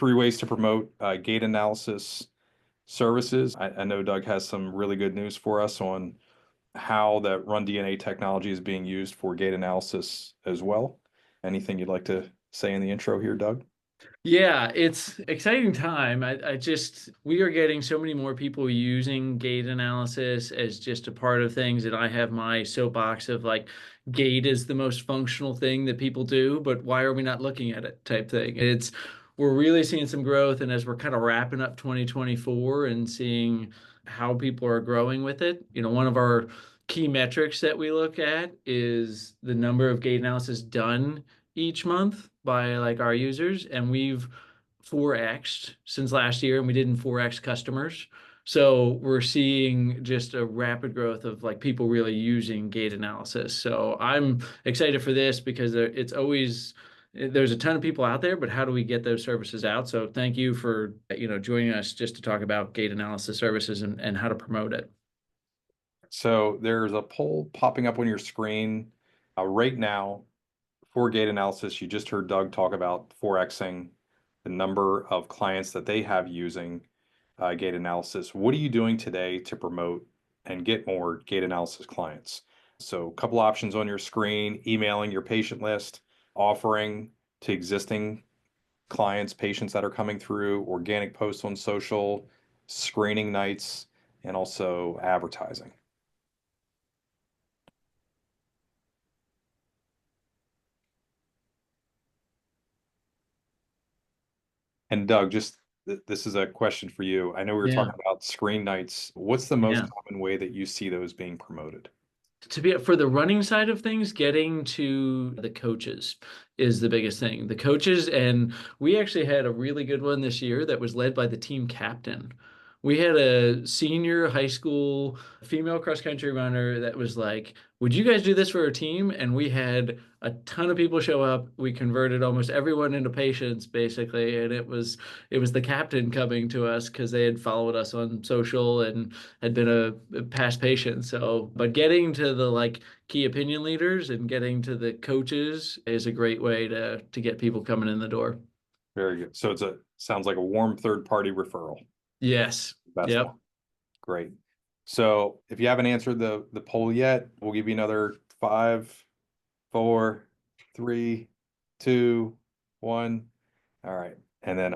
three ways to promote gait analysis services. I know Doug has some really good news for us on how that RunDNA technology is being used for gait analysis as well. Anything you'd like to say in the intro here, Doug? Yeah, it's exciting time. We are getting so many more people using gait analysis as just a part of things. And I have my soapbox of like, gait is the most functional thing that people do, but why are we not looking at it type thing? We're really seeing some growth. And as we're kind of wrapping up 2024 and seeing how people are growing with it, one of our key metrics that we look at is the number of gait analysis done each month by like our users, and we've 4x'd since last year, and we didn't 4x customers. So we're seeing just a rapid growth of like people really using gait analysis. So I'm excited for this because there's a ton of people out there, but how do we get those services out? So thank you for joining us just to talk about gait analysis services and how to promote it. So there's a poll popping up on your screen right now for gait analysis. You just heard Doug talk about 4xing the number of clients that they have using gait analysis. What are you doing today to promote and get more gait analysis clients? So a couple options on your screen: emailing your patient list, offering to existing clients, patients that are coming through, organic posts on social, screening nights, and also advertising. And Doug, just this is a question for you. I know we were Yeah. talking about screen nights. What's the most Yeah. common way that you see those being promoted? To be for the running side of things, getting to the coaches is the biggest thing. The coaches, and we actually had a really good one this year that was led by the team captain. We had a senior high school female cross country runner that was like, "Would you guys do this for our team?" And we had a ton of people show up. We converted almost everyone into patients basically, and it was the captain coming to us because they had followed us on social and had been a past patient. So, but getting to the like key opinion leaders and getting to the coaches is a great way to get people coming in the door. Very good. So sounds like a warm third party referral. Yes. Best one. Yep. Great. So if you haven't answered the poll yet, we'll give you another 5, 4, 3, 2, 1. All right. And then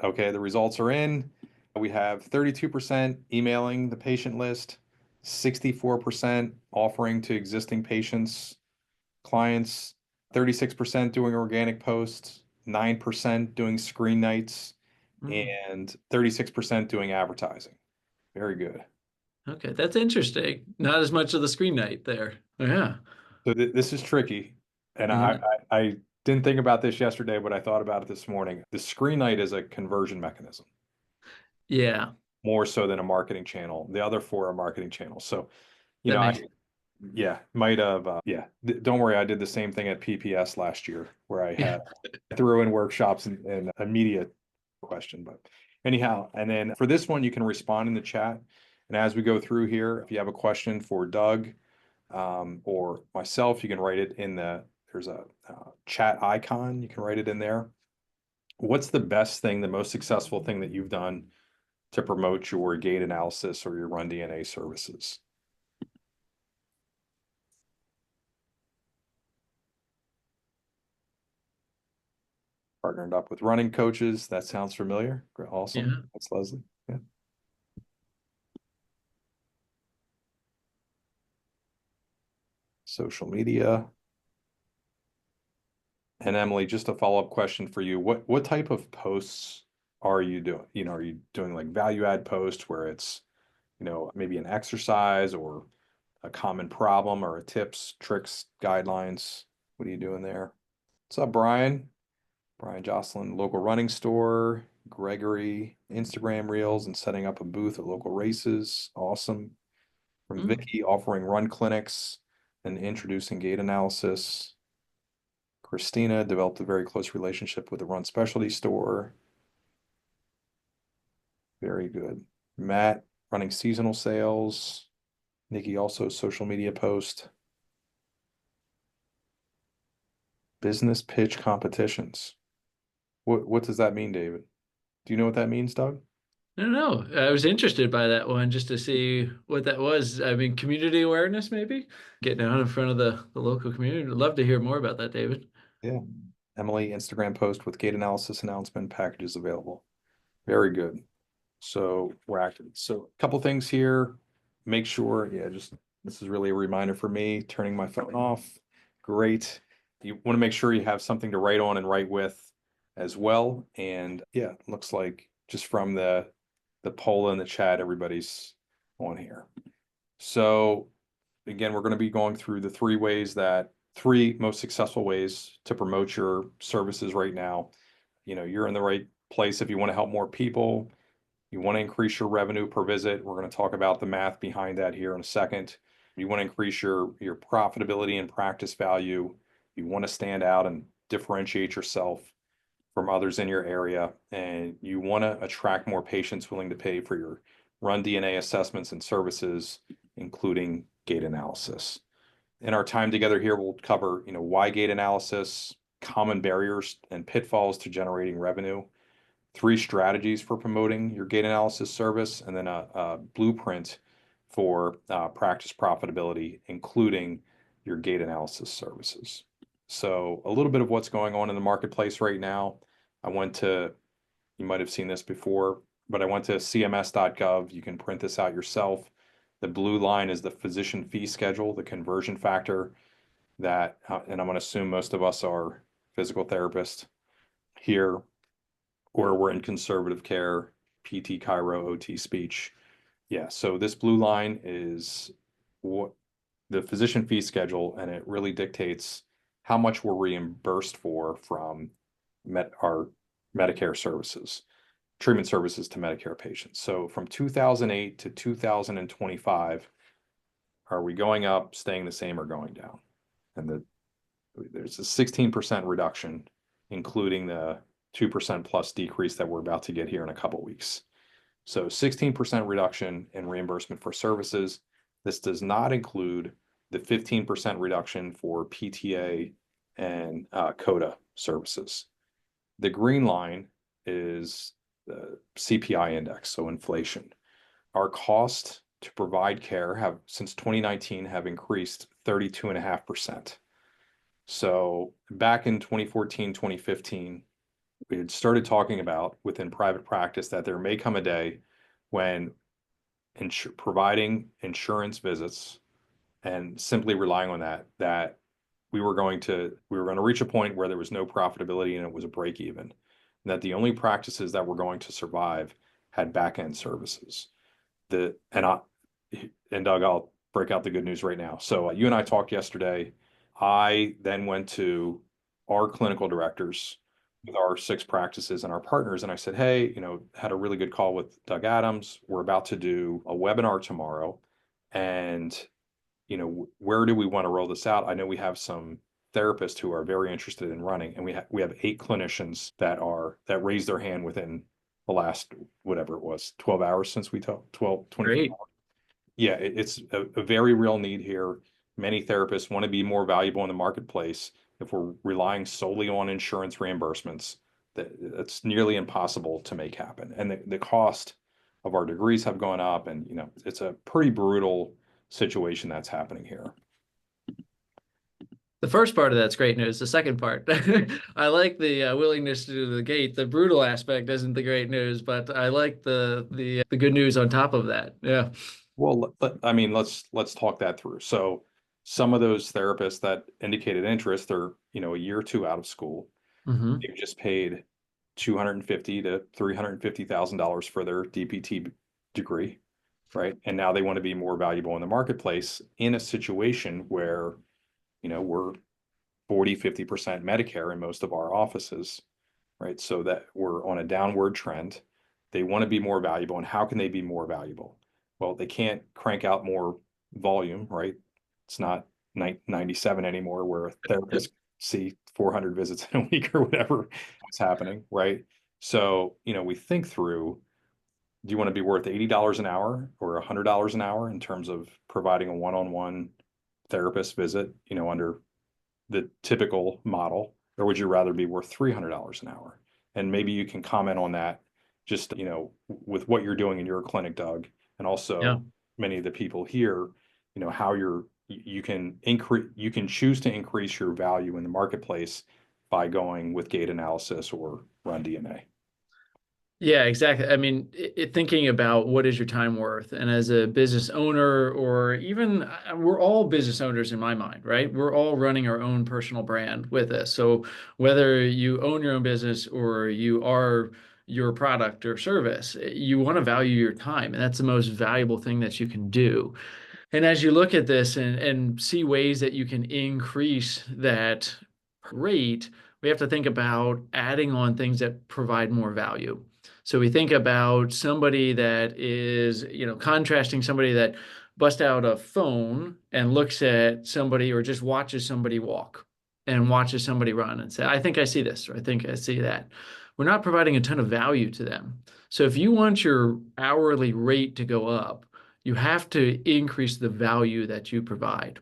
okay, the results are in. We have 32% emailing the patient list, 64% offering to existing patients, clients, 36% doing organic posts, 9% doing screen nights, Mm. and 36% doing advertising. Very good. Okay, that's interesting. Not as much of the screen night there. Yeah. So this is tricky, and Yeah. I didn't think about this yesterday, but I thought about it this morning. The screen night is a conversion mechanism, Yeah. more so than a marketing channel. The other four are marketing channels. So, That I makes yeah, might have yeah. Don't worry, I did the same thing at PPS last year where yeah. I threw in workshops and immediate question. But anyhow, and then for this one, you can respond in the chat. And as we go through here, if you have a question for Doug or myself, you can write it in there's a chat icon. You can write it in there. What's the best thing, the most successful thing that you've done to promote your gait analysis or your RunDNA services? Partnered up with running coaches. That sounds familiar. Awesome. Yeah. That's Leslie. Yeah. Social media. And Emily, just a follow-up question for you. What type of posts are you doing? Are you doing like value add posts where it's, maybe an exercise or a common problem or a tips, tricks, guidelines? What are you doing there? What's up, Brian? Brian Jocelyn, local running store. Gregory, Instagram reels and setting up a booth at local races. Awesome. From Mm. Vicky, offering run clinics and introducing gait analysis. Christina developed a very close relationship with a run specialty store. Very good. Matt running seasonal sales. Nikki also social media post. Business pitch competitions. What does that mean, David? Do you know what that means, Doug? I don't know. I was interested by that one just to see what that was. I mean, community awareness, maybe getting out in front of the local community. I'd love to hear more about that, David. Yeah. Emily, Instagram post with gait analysis announcement packages available. Very good. So we're active. So a couple things here. Make sure, yeah, just this is really a reminder for me, turning my phone off. Great. You want to make sure you have something to write on and write with as well. And yeah, looks like just from the poll in the chat, everybody's on here. So again, we're going to be going through the three most successful ways to promote your services right now. You're in the right place if you want to help more people. You want to increase your revenue per visit. We're going to talk about the math behind that here in a second. You want to increase your profitability and practice value. You want to stand out and differentiate yourself from others in your area, and you want to attract more patients willing to pay for your RunDNA assessments and services, including gait analysis. In our time together here, we'll cover, why gait analysis, common barriers and pitfalls to generating revenue, three strategies for promoting your gait analysis service, and then a blueprint for practice profitability, including your gait analysis services. So a little bit of what's going on in the marketplace right now. You might have seen this before, but I went to cms.gov. You can print this out yourself. The blue line is the physician fee schedule, the conversion factor that, and I'm going to assume most of us are physical therapists here, or we're in conservative care, PT, chiro, OT, speech. Yeah, so this blue line is what the physician fee schedule, and it really dictates how much we're reimbursed for from our Medicare services, treatment services to Medicare patients. So from 2008 to 2025, are we going up, staying the same, or going down? And there's a 16% reduction, including the 2% plus decrease that we're about to get here in a couple weeks. So 16% reduction in reimbursement for services. This does not include the 15% reduction for PTA and CODA services. The green line is the CPI index, so inflation. Our cost to provide care have since 2019 have increased 32.5%. So back in 2014, 2015, we had started talking about within private practice that there may come a day when providing insurance visits and simply relying on that we were going to reach a point where there was no profitability and it was a break even, and that the only practices that were going to survive had back end services. And Doug, I'll break out the good news right now. So you and I talked yesterday. I then went to our clinical directors with our 6 practices and our partners, and I said, hey, had a really good call with Doug Adams. We're about to do a webinar tomorrow, and where do we want to roll this out? I know we have some therapists who are very interested in running, and we have 8 clinicians that raised their hand within the last, whatever it was, 12 hours since we talked, 12, 24 Great. hours. Yeah, it's a very real need here. Many therapists want to be more valuable in the marketplace. If we're relying solely on insurance reimbursements, that's nearly impossible to make happen. And the cost of our degrees have gone up, and it's a pretty brutal situation that's happening here. The first part of that's great news. The second part, I like the willingness to do the gate. The brutal aspect isn't the great news, but I like the good news on top of that. Yeah. Well, I mean, let's talk that through. So some of those therapists that indicated interest are, a year or two out of school. Mm-hmm. They've just paid $250,000 to $350,000 for their DPT degree, right? And now they want to be more valuable in the marketplace in a situation where, we're 40, 50% Medicare in most of our offices, right? So that we're on a downward trend. They want to be more valuable. And how can they be more valuable? Well, they can't crank out more volume, right? It's not 97 anymore where a therapist see 400 visits in a week or whatever is happening, right? So, we think through, do you want to be worth $80 an hour or $100 an hour in terms of providing a one-on-one therapist visit, under the typical model, or would you rather be worth $300 an hour? And maybe you can comment on that, just, with what you're doing in your clinic, Doug, and Yeah. also many of the people here, how you can choose to increase your value in the marketplace by going with gait analysis or RunDNA. Yeah, exactly. I mean, thinking about what is your time worth, and as a business owner, or even we're all business owners in my mind, right? We're all running our own personal brand with this. So whether you own your own business or you are your product or service, you want to value your time, and that's the most valuable thing that you can do. And as you look at this and see ways that you can increase that rate, we have to think about adding on things that provide more value. So we think about somebody that is, contrasting somebody that busts out a phone and looks at somebody or just watches somebody walk and watches somebody run and say, I think I see this, or I think I see that. We're not providing a ton of value to them. So if you want your hourly rate to go up, you have to increase the value that you provide.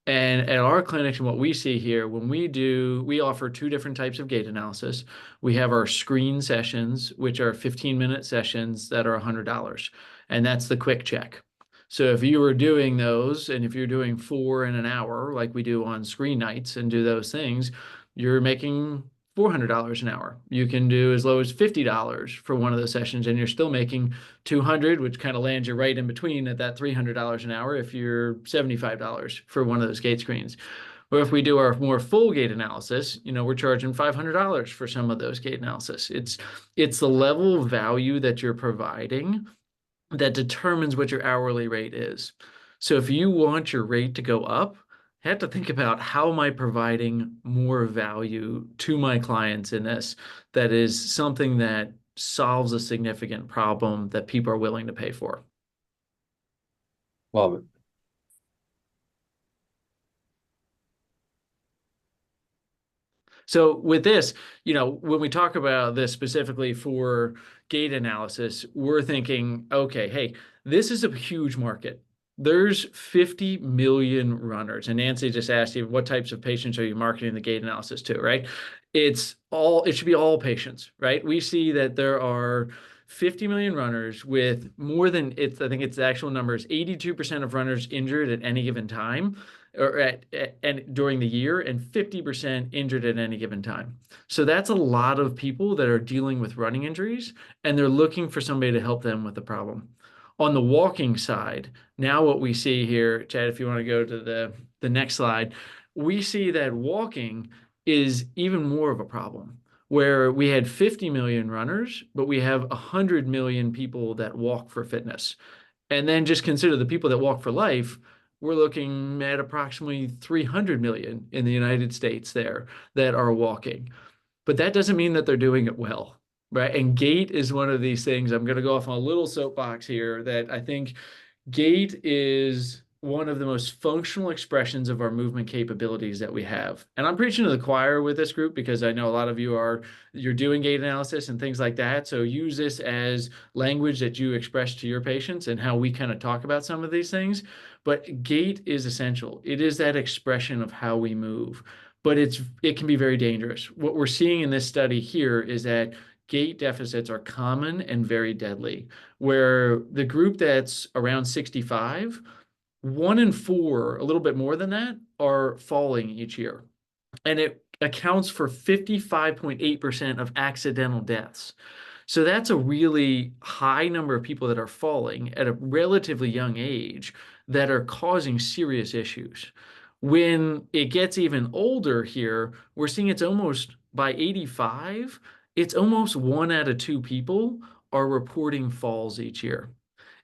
And at our clinic, and what we see here, when we offer two different types of gait analysis. We have our screen sessions, which are 15-minute sessions that are $100. And that's the quick check. So if you were doing those, and if you're doing 4 in an hour, like we do on screen nights and do those things, you're making $400 an hour. You can do as low as $50 for one of those sessions, and you're still making 200, which kind of lands you right in between at that $300 an hour if you're $75 for one of those gait screens. Or if we do our more full gait analysis, we're charging $500 for some of those gait analysis. It's the level of value that you're providing that determines what your hourly rate is. So if you want your rate to go up, you have to think about, how am I providing more value to my clients in this that is something that solves a significant problem that people are willing to pay for. Love it. So with this, when we talk about this specifically for gait analysis, we're thinking, okay, hey, this is a huge market. There's 50 million runners. And Nancy just asked you, what types of patients are you marketing the gait analysis to, right? It should be all patients, right? We see that there are 50 million runners with more than, I think it's the actual numbers, 82% of runners injured at any given time, or and during the year, and 50% injured at any given time. So that's a lot of people that are dealing with running injuries, and they're looking for somebody to help them with the problem. On the walking side, now what we see here, Chad, if you want to go to the next slide, we see that walking is even more of a problem, where we had 50 million runners, but we have 100 million people that walk for fitness. And then just consider the people that walk for life. We're looking at approximately 300 million in the United States there that are walking. But that doesn't mean that they're doing it well, right? And gait is one of these things. I'm going to go off on a little soapbox here, that I think gait is one of the most functional expressions of our movement capabilities that we have. And I'm preaching to the choir with this group, because I know a lot of you're doing gait analysis and things like that. So use this as language that you express to your patients, and how we kind of talk about some of these things. But gait is essential. It is that expression of how we move, but it can be very dangerous. What we're seeing in this study here is that gait deficits are common and very deadly, where the group that's around 65, 1 in 4, a little bit more than that, are falling each year. And it accounts for 55.8% of accidental deaths. So that's a really high number of people that are falling at a relatively young age that are causing serious issues. When it gets even older here, we're seeing it's almost, by 85, it's almost 1 out of 2 people are reporting falls each year.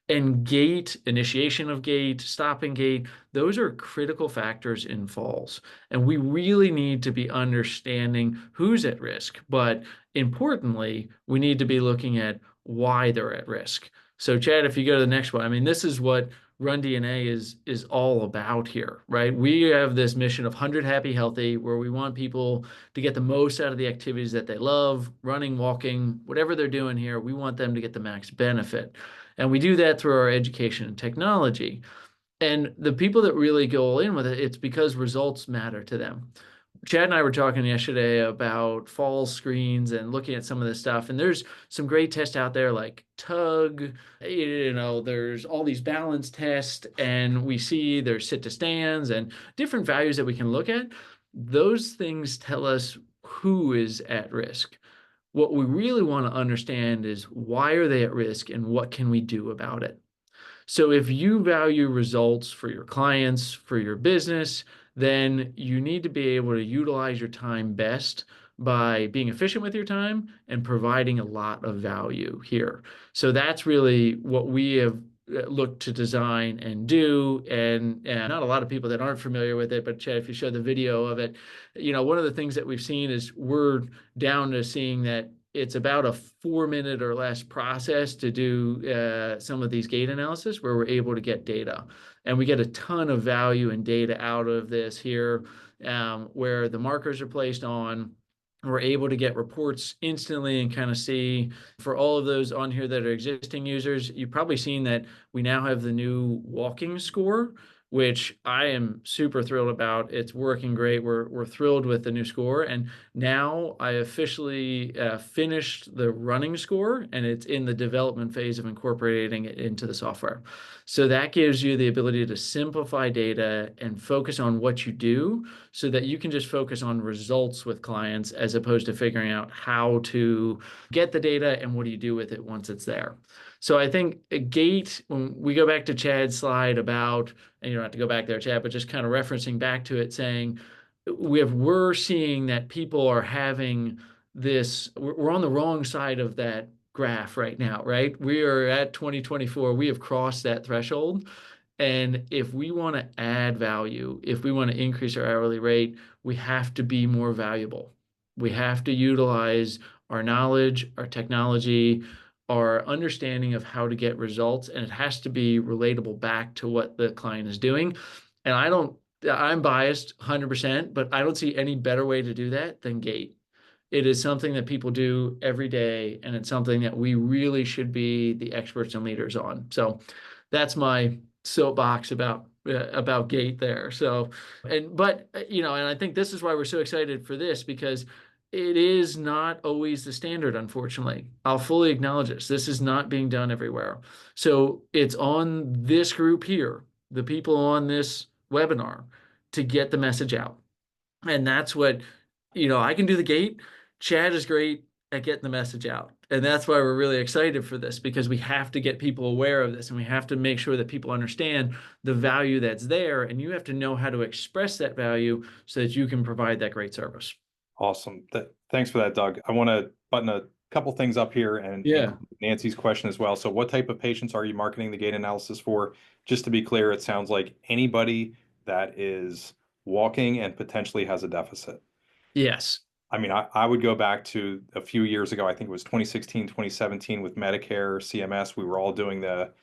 And gait, initiation of gait, stopping gait, those are critical factors in falls. And we really need to be understanding who's at risk. But importantly, we need to be looking at why they're at risk. So Chad, if you go to the next one, I mean, this is what RunDNA is all about here, right? We have this mission of 100 Happy Healthy, where we want people to get the most out of the activities that they love, running, walking, whatever they're doing here. We want them to get the max benefit. And we do that through our education and technology. And the people that really go all in with it, it's because results matter to them. Chad and I were talking yesterday about fall screens and looking at some of this stuff. And there's some great tests out there like tug, there's all these balance tests, and we see there's sit to stands and different values that we can look at. Those things tell us who is at risk. What we really want to understand is why are they at risk and what can we do about it? So if you value results for your clients, for your business, then you need to be able to utilize your time best by being efficient with your time and providing a lot of value here. So that's really what we have looked to design and do. And not a lot of people that aren't familiar with it, but Chad, if you show the video of it, one of the things that we've seen is we're down to seeing that it's about a 4 minute or less process to do some of these gait analysis where we're able to get data. And we get a ton of value and data out of this here, where the markers are placed on. We're able to get reports instantly and kind of see for all of those on here that are existing users. You've probably seen that we now have the new walking score, which I am super thrilled about. It's working great. We're thrilled with the new score. And now I officially finished the running score, and it's in the development phase of incorporating it into the software. So that gives you the ability to simplify data and focus on what you do so that you can just focus on results with clients as opposed to figuring out how to get the data and what do you do with it once it's there. So I think Gait, when we go back to Chad's slide about, and you don't have to go back there, Chad, but just kind of referencing back to it, saying we're seeing that people are having this, we're on the wrong side of that graph right now, right? We are at 2024, we have crossed that threshold. And if we want to add value, if we want to increase our hourly rate, we have to be more valuable. We have to utilize our knowledge, our technology, our understanding of how to get results, and it has to be relatable back to what the client is doing. And I'm biased 100%, but I don't see any better way to do that than Gait. It is something that people do every day, and it's something that we really should be the experts and leaders on. So that's my soapbox about Gait there. So, and I think this is why we're so excited for this, because it is not always the standard, unfortunately. I'll fully acknowledge this. This is not being done everywhere. So it's on this group here, the people on this webinar, to get the message out. And that's what, I can do the Gait. Chad is great at getting the message out. And that's why we're really excited for this, because we have to get people aware of this and we have to make sure that people understand the value that's there. And you have to know how to express that value so that you can provide that great service. Awesome. Thanks for that, Doug. I want to button a couple things up here and Yeah. Nancy's question as well. So what type of patients are you marketing the gait analysis for? Just to be clear, it sounds like anybody that is walking and potentially has a deficit. Yes. I mean, I would go back to a few years ago. I think it was 2016, 2017 with Medicare, CMS. We were all doing the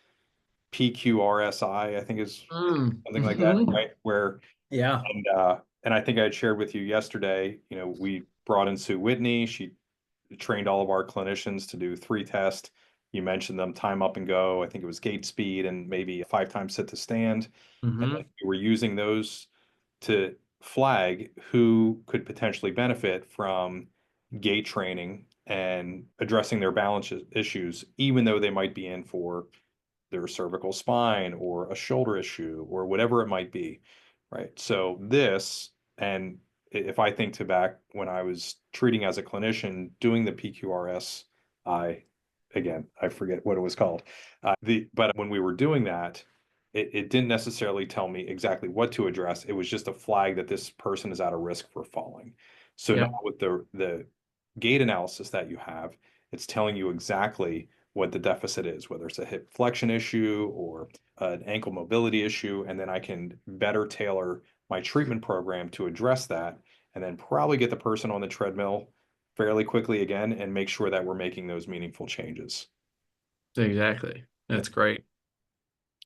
PQRSI, I think is something like that, Mm-hmm. right? Where Yeah. and I think I had shared with you yesterday, we brought in Sue Whitney. She trained all of our clinicians to do 3 tests. You mentioned them, time up and go. I think it was gait speed and maybe a 5 times sit to stand. And then Mm-hmm. we were using those to flag who could potentially benefit from gait training and addressing their balance issues, even though they might be in for their cervical spine or a shoulder issue or whatever it might be, right? So this, and if I think to back when I was treating as a clinician doing the PQRS, again, I forget what it was called. But when we were doing that, it didn't necessarily tell me exactly what to address. It was just a flag that this person is at a risk for falling. So now Yep. with the gait analysis that you have, it's telling you exactly what the deficit is, whether it's a hip flexion issue or an ankle mobility issue, and then I can better tailor my treatment program to address that, and then probably get the person on the treadmill fairly quickly again and make sure that we're making those meaningful changes. Exactly. Yeah. That's great.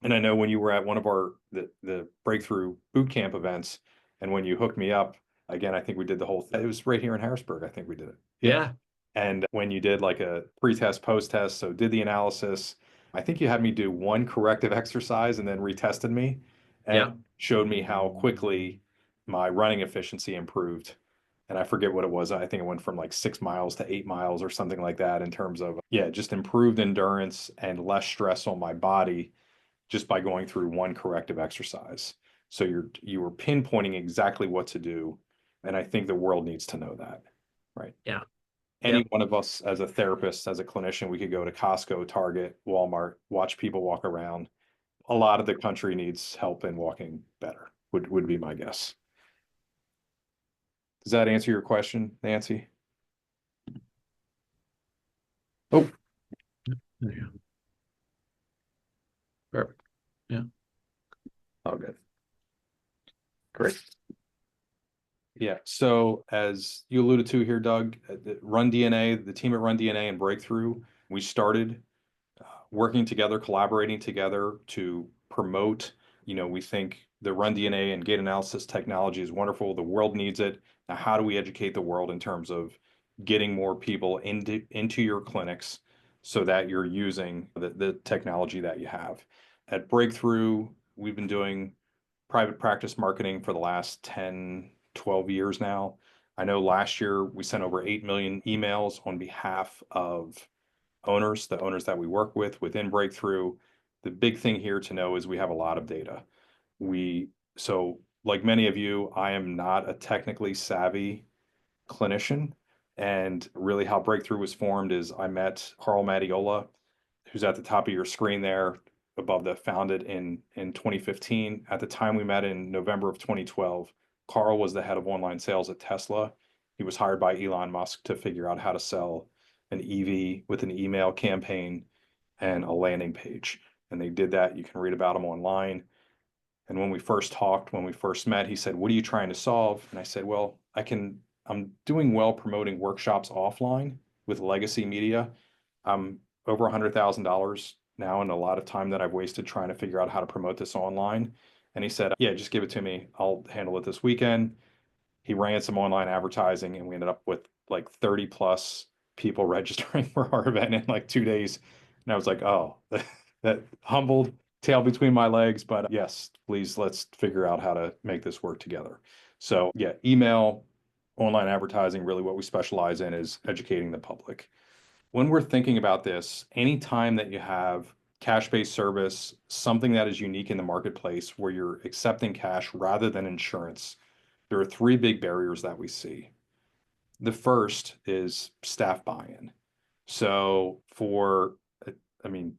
And I know when you were at one of our the breakthrough boot camp events, and when you hooked me up again, I think we did the whole thing. It was right here in Harrisburg. I think we did it. Yeah. Yeah. And when you did like a pre-test, post-test, so did the analysis, I think you had me do one corrective exercise and then retested me and Yeah. showed me how quickly my running efficiency improved. And I forget what it was. I think it went from like 6 miles to 8 miles or something like that in terms of, yeah, just improved endurance and less stress on my body just by going through one corrective exercise. So you were pinpointing exactly what to do. And I think the world needs to know that, right? Yeah. Any Yep. one of us as a therapist, as a clinician, we could go to Costco, Target, Walmart, watch people walk around. A lot of the country needs help in walking better, would be my guess. Does that answer your question, Nancy? Oh, There you go. Perfect. Yeah. oh, good. Great. Yeah. So as you alluded to here, Doug, RunDNA, the team at RunDNA and Breakthrough, we started working together, collaborating together to promote. We think the RunDNA and gait analysis technology is wonderful. The world needs it. Now, how do we educate the world in terms of getting more people into your clinics so that you're using the technology that you have? At Breakthrough, we've been doing private practice marketing for the last 10, 12 years now. I know last year we sent over 8 million emails on behalf of owners, the owners that we work with within Breakthrough. The big thing here to know is we have a lot of data. So like many of you, I am not a technically savvy clinician. And really how Breakthrough was formed is I met Carl Mattiola, who's at the top of your screen there above the founded in 2015. At the time we met in November of 2012, Carl was the head of online sales at Tesla. He was hired by Elon Musk to figure out how to sell an EV with an email campaign and a landing page. And they did that. You can read about them online. And when we first talked, when we first met, he said, "What are you trying to solve?" And I said, "Well, I'm doing well promoting workshops offline with legacy media. I'm over $100,000 now and a lot of time that I've wasted trying to figure out how to promote this online." And he said, "Yeah, just give it to me. I'll handle it this weekend." He ran some online advertising and we ended up with like 30 plus people registering for our event in like 2 days. And I was like, oh, that humbled, tail between my legs. But yes, please, let's figure out how to make this work together. So yeah, email, online advertising, really what we specialize in is educating the public. When we're thinking about this, anytime that you have cash-based service, something that is unique in the marketplace where you're accepting cash rather than insurance, there are three big barriers that we see. The first is staff buy-in. So I mean,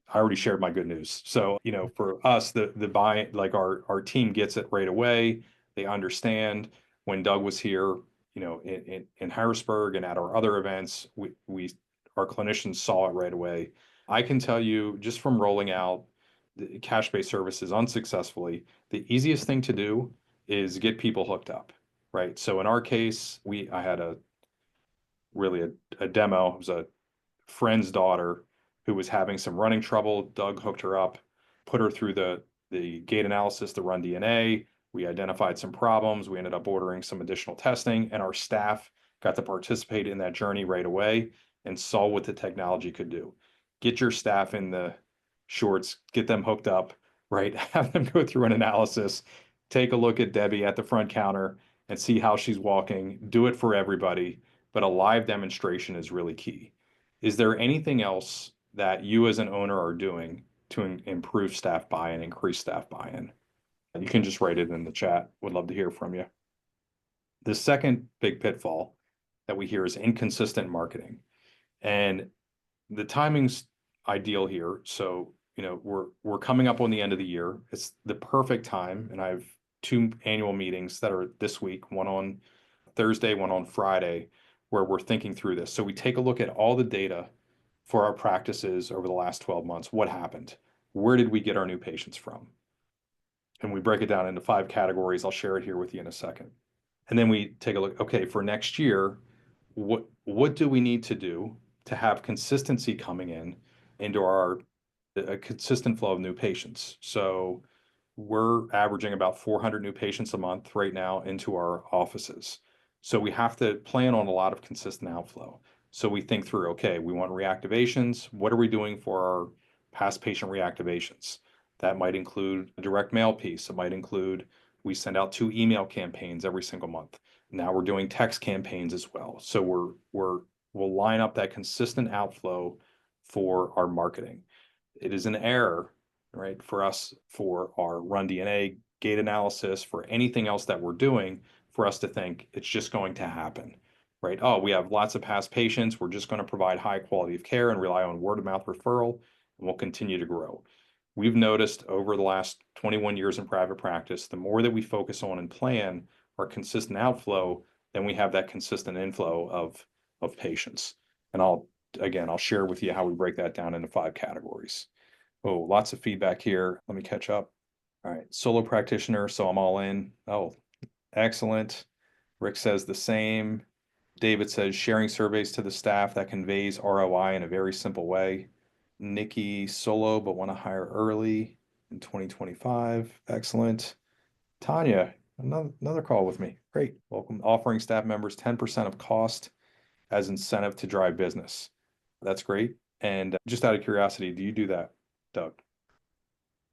I already shared my good news. So, for us, the buy, like our team gets it right away. They understand. When Doug was here, in Harrisburg and at our other events, our clinicians saw it right away. I can tell you just from rolling out the cash-based services unsuccessfully, the easiest thing to do is get people hooked up, right? So in our case, I had really a demo. It was a friend's daughter who was having some running trouble. Doug hooked her up, put her through the gait analysis, the RunDNA. We identified some problems. We ended up ordering some additional testing, and our staff got to participate in that journey right away and saw what the technology could do. Get your staff in the shorts, get them hooked up, right? Have them go through an analysis, take a look at Debbie at the front counter and see how she's walking. Do it for everybody, but a live demonstration is really key. Is there anything else that you as an owner are doing to improve staff buy-in, increase staff buy-in? You can just write it in the chat. Would love to hear from you. The second big pitfall that we hear is inconsistent marketing. And the timing's ideal here. So, we're coming up on the end of the year. It's the perfect time. And I have two annual meetings that are this week, one on Thursday, one on Friday, where we're thinking through this. So we take a look at all the data for our practices over the last 12 months. What happened? Where did we get our new patients from? And we break it down into 5 categories. I'll share it here with you in a second. And then we take a look, okay, for next year, what do we need to do to have consistency coming into a consistent flow of new patients? So we're averaging about 400 new patients a month right now into our offices. So we have to plan on a lot of consistent outflow. So we think through, okay, we want reactivations. What are we doing for our past patient reactivations? That might include a direct mail piece. It might include we send out 2 email campaigns every single month. Now we're doing text campaigns as well. So we'll line up that consistent outflow for our marketing. It is an error, right, for us for our RunDNA gait analysis, for anything else that we're doing, for us to think it's just going to happen, right? Oh, we have lots of past patients. We're just going to provide high quality of care and rely on word of mouth referral, and we'll continue to grow. We've noticed over the last 21 years in private practice, the more that we focus on and plan our consistent outflow, then we have that consistent inflow of patients. And I'll share with you how we break that down into 5 categories. Oh, lots of feedback here. Let me catch up. All right, solo practitioner, so I'm all in. Oh, excellent. Rick says the same. David says sharing surveys to the staff that conveys ROI in a very simple way. Nikki, solo, but want to hire early in 2025. Excellent. Tanya, another call with me. Great. Welcome. Offering staff members 10% of cost as incentive to drive business. That's great. And just out of curiosity, do you do that, Doug?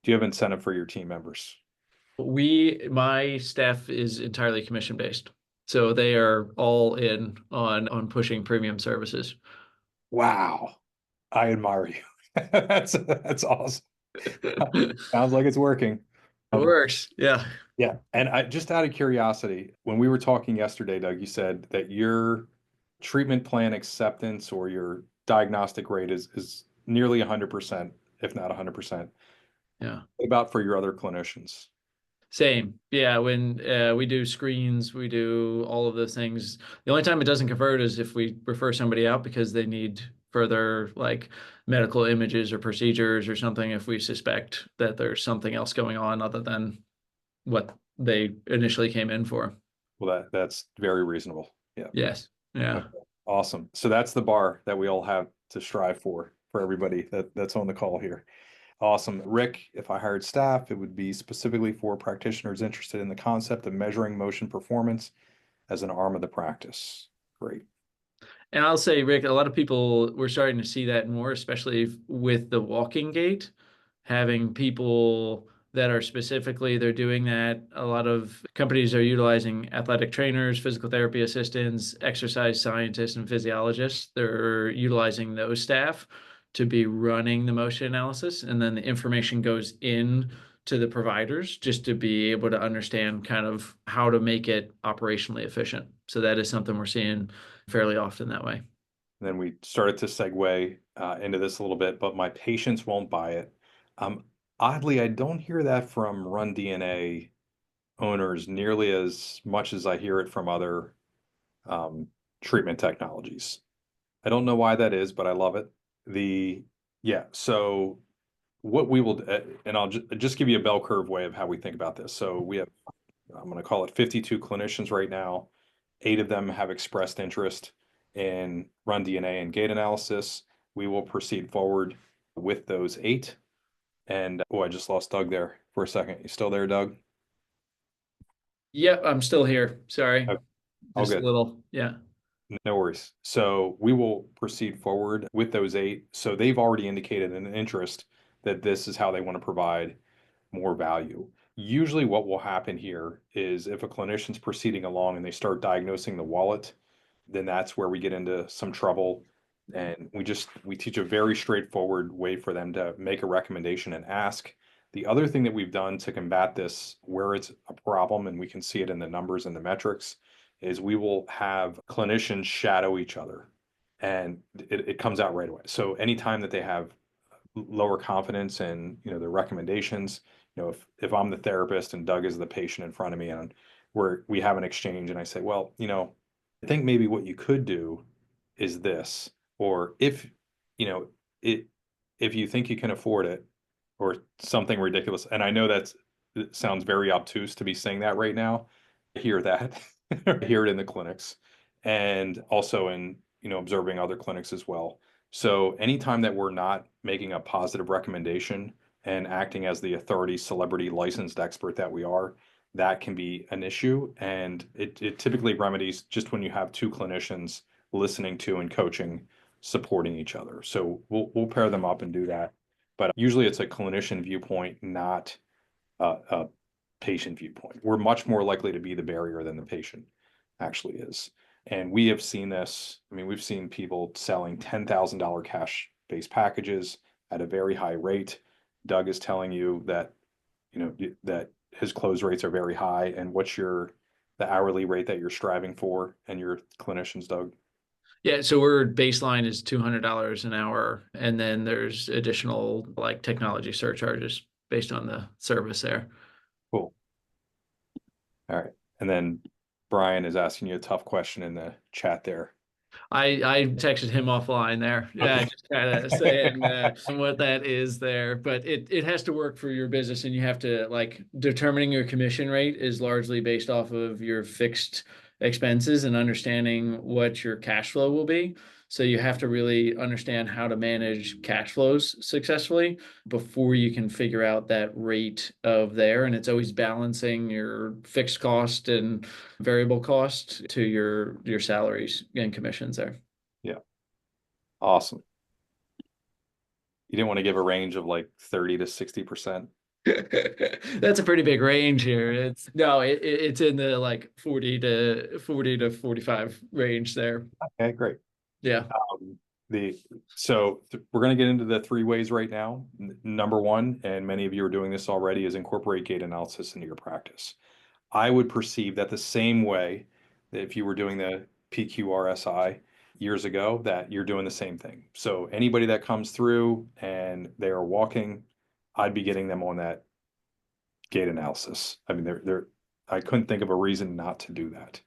Do you have incentive for your team members? My staff is entirely commission based. So they are all in on pushing premium services. Wow. I admire you. That's awesome. It Sounds like it's working. works. Yeah. Yeah. And I just out of curiosity, when we were talking yesterday, Doug, you said that your treatment plan acceptance or your diagnostic rate is nearly 100%, if not 100%. Yeah. What about for your other clinicians? Same. Yeah. When we do screens, we do all of those things. The only time it doesn't convert is if we refer somebody out because they need further like medical images or procedures or something, if we suspect that there's something else going on other than what they initially came in for. Well, that's very reasonable. Yeah. Yes. Okay. Yeah. Awesome. So that's the bar that we all have to strive for everybody that's on the call here. Awesome. Rick, if I hired staff, it would be specifically for practitioners interested in the concept of measuring motion performance as an arm of the practice. Great. And I'll say, Rick, a lot of people, we're starting to see that more, especially with the walking gait, having people that are specifically, they're doing that. A lot of companies are utilizing athletic trainers, physical therapy assistants, exercise scientists, and physiologists. They're utilizing those staff to be running the motion analysis. And then the information goes in to the providers just to be able to understand kind of how to make it operationally efficient. So that is something we're seeing fairly often that way. And then we started to segue into this a little bit, but my patients won't buy it. Um, Oddly, I don't hear that from RunDNA owners nearly as much as I hear it from other um, treatment technologies. I don't know why that is, but I love it. Yeah, so what we will, and I'll just give you a bell curve way of how we think about this. So we have, I'm going to call it 52 clinicians right now. 8 of them have expressed interest in RunDNA and gait analysis. We will proceed forward with those 8. And oh, I just lost Doug there for a second. You still there, Doug? Yep, I'm still here. Sorry. Okay, all Just a good. little. Yeah. No worries. So we will proceed forward with those 8. So they've already indicated an interest that this is how they want to provide more value. Usually what will happen here is if a clinician's proceeding along and they start diagnosing the wallet, then that's where we get into some trouble. And we teach a very straightforward way for them to make a recommendation and ask. The other thing that we've done to combat this, where it's a problem and we can see it in the numbers and the metrics, is we will have clinicians shadow each other and it comes out right away. So anytime that they have lower confidence in, their recommendations, if I'm the therapist and Doug is the patient in front of me and we have an exchange and I say, well, I think maybe what you could do is this, or you know, it, if you think you can afford it or something ridiculous. And I know it sounds very obtuse to be saying that right now. I hear that. I hear it in the clinics and also in, observing other clinics as well. So anytime that we're not making a positive recommendation and acting as the authority, celebrity, licensed expert that we are, that can be an issue. And it typically remedies just when you have 2 clinicians listening to and coaching, supporting each other. So we'll pair them up and do that. But usually it's a clinician viewpoint, not a patient viewpoint. We're much more likely to be the barrier than the patient. actually is. And we have seen this. I mean, we've seen people selling $10,000 cash-based packages at a very high rate. Doug is telling you that, that his close rates are very high. And what's the hourly rate that you're striving for and your clinicians, Doug? Yeah, so our baseline is $200 an hour, and then there's additional like technology surcharges based on the service there. Cool. All right. And then Brian is asking you a tough question in the chat there. I texted him offline there. Yeah, Okay. just kind of saying what that is there. But it has to work for your business, and you have to like determining your commission rate is largely based off of your fixed expenses and understanding what your cash flow will be. So you have to really understand how to manage cash flows successfully before you can figure out that rate of there. And it's always balancing your fixed cost and variable cost to your salaries and commissions there. Yeah. Awesome. You didn't want to give a range of like 30 to 60%. That's a pretty big range here. It's no, it's in the like 40 to 45 range there. Okay, great. Yeah. Um, we're going to get into the three ways right now. Number one, and many of you are doing this already, is incorporate gait analysis into your practice. I would perceive that the same way that if you were doing the PQRSI years ago, that you're doing the same thing. So anybody that comes through and they are walking, I'd be getting them on that gait analysis. I mean, I couldn't think of a reason not to do that.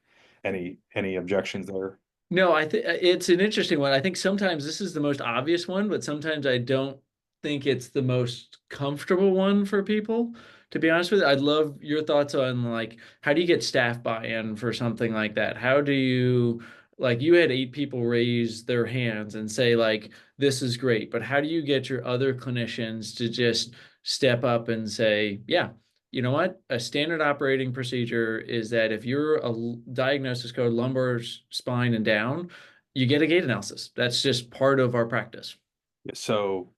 Any objections there? No, I think it's an interesting one. I think sometimes this is the most obvious one, but sometimes I don't think it's the most comfortable one for people. To be honest with you, I'd love your thoughts on like how do you get staff buy-in for something like that? How do you like you had 8 people raise their hands and say like this is great, but how do you get your other clinicians to just step up and say, yeah, you know what? A standard operating procedure is that if you're a diagnosis code lumbar spine and down, you get a gait analysis. That's just part of our practice. So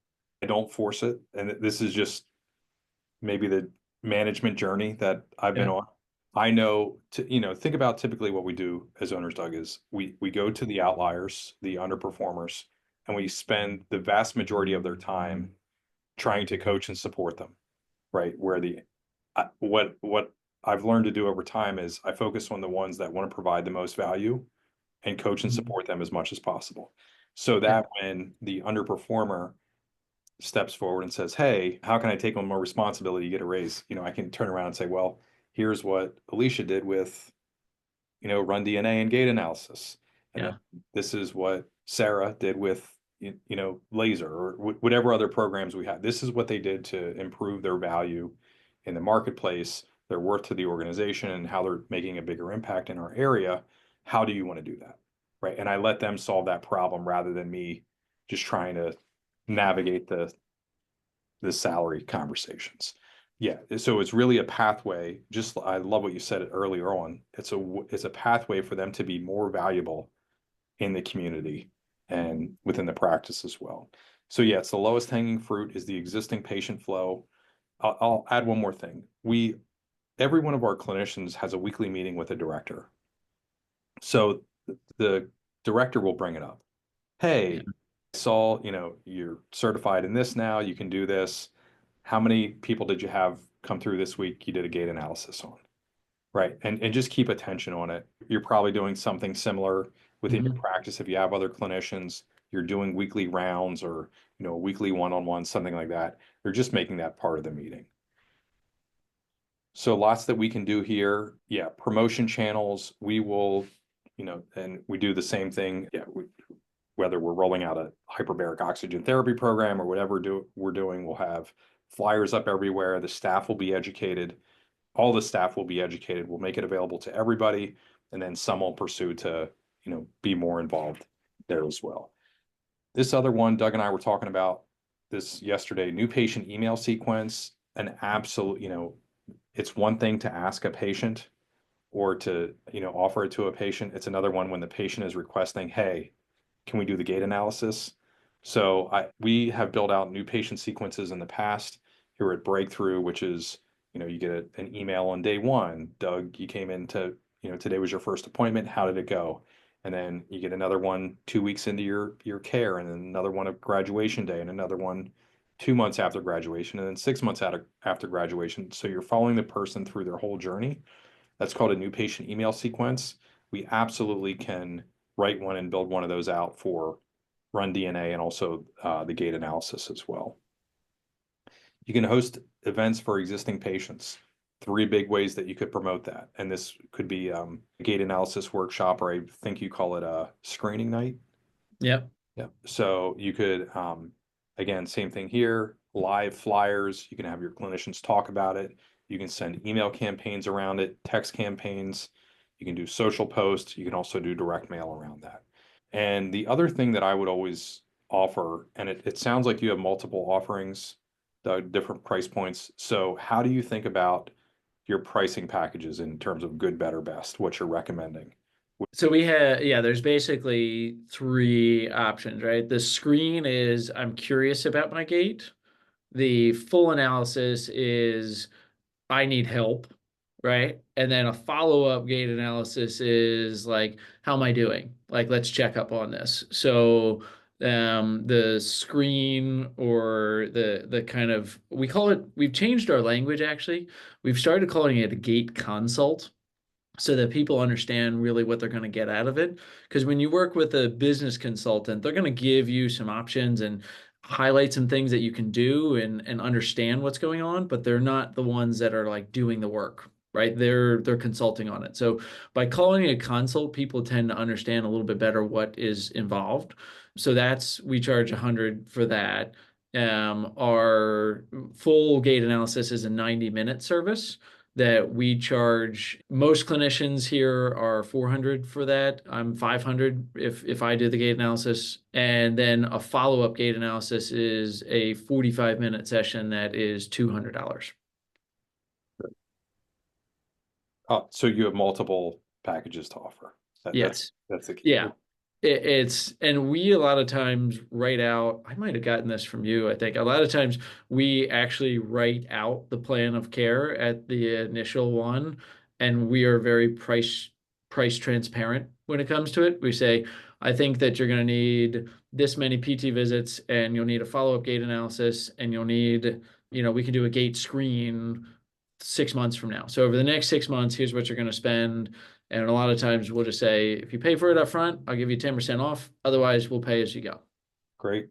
I don't force it. And this is just maybe the management journey that I've been Yeah. on. I know think about typically what we do as owners, Doug, is we go to the outliers, the underperformers, and we spend the vast majority of their time trying to coach and support them, right? What I've learned to do over time is I focus on the ones that want to provide the most value and coach and Mhm. support them as much as possible. So Yeah. that when the underperformer steps forward and says, "Hey, how can I take on more responsibility, get a raise?" I can turn around and say, "Well, here's what Alicia did with, RunDNA and gait analysis. And then Yeah. this is what Sarah did with, laser or whatever other programs we had. This is what they did to improve their value in the marketplace, their worth to the organization, and how they're making a bigger impact in our area. How do you want to do that?" Right. And I let them solve that problem rather than me just trying to navigate the salary conversations. Yeah, so it's really a pathway. Just I love what you said earlier on. It's a pathway for them to be more valuable in the community and within the practice as well. So yeah, it's the lowest hanging fruit is the existing patient flow. I'll add one more thing. Every one of our clinicians has a weekly meeting with a director. So the director will bring it up. Yeah. Hey, I saw, you're certified in this now, you can do this. How many people did you have come through this week you did a gait analysis on? Right. And just keep attention on it. You're probably doing something similar within your Mhm. practice. If you have other clinicians, you're doing weekly rounds or, weekly one-on-one, something like that. You're just making that part of the meeting. So lots that we can do here. Yeah, promotion channels, we will, and we do the same thing. Yeah, whether we're rolling out a hyperbaric oxygen therapy program or whatever we're doing, we'll have flyers up everywhere. The staff will be educated. All the staff will be educated. We'll make it available to everybody, and then some will pursue to, be more involved there as well. This other one, Doug and I were talking about this yesterday, new patient email sequence, an absolute, it's one thing to ask a patient or to, offer it to a patient. It's another one when the patient is requesting, hey, can we do the gait analysis? So we have built out new patient sequences in the past here at Breakthrough, which is, you get an email on day one. Doug, you came in to, today was your first appointment. How did it go? And then you get another one 2 weeks into your care, and then another one of graduation day, and another one 2 months after graduation, and then 6 months after graduation. So you're following the person through their whole journey. That's called a new patient email sequence. We absolutely can write one and build one of those out for RunDNA and also the gait analysis as well. You can host events for existing patients. Three big ways that you could promote that. And this could be a gait analysis workshop, or I think you call it a screening night. Yep. Yeah. So you could, again, same thing here, live flyers. You can have your clinicians talk about it. You can send email campaigns around it, text campaigns. You can do social posts. You can also do direct mail around that. And the other thing that I would always offer, and it sounds like you have multiple offerings, the different price points. So how do you think about your pricing packages in terms of good, better, best, what you're recommending? So we have, yeah, there's basically three options, right? The screen is I'm curious about my gait. The full analysis is I need help, right? And then a follow-up gait analysis is like, how am I doing? Like, let's check up on this. So the screen or the kind of we call it, we've changed our language actually. We've started calling it a gait consult so that people understand really what they're going to get out of it. Because when you work with a business consultant, they're going to give you some options and highlight some things that you can do and understand what's going on, but they're not the ones that are like doing the work, right? They're consulting on it. So by calling it a consult, people tend to understand a little bit better what is involved. So that's we charge 100 for that. Our full gait analysis is a 90-minute service that we charge. Most clinicians here are 400 for that. I'm 500 if I do the gait analysis. And then a follow-up gait analysis is a 45-minute session that is $200. So you have multiple packages to offer. Yes. That's the key. Yeah. It's, and we a lot of times write out, I might have gotten this from you, I think. A lot of times we actually write out the plan of care at the initial one, and we are very price transparent when it comes to it. We say, I think that you're going to need this many PT visits, and you'll need a follow-up gait analysis, and you'll need, we can do a gait screen 6 months from now. So over the next 6 months, here's what you're going to spend. And a lot of times we'll just say, if you pay for it up front, I'll give you 10% off. Otherwise, we'll pay as you go. Great.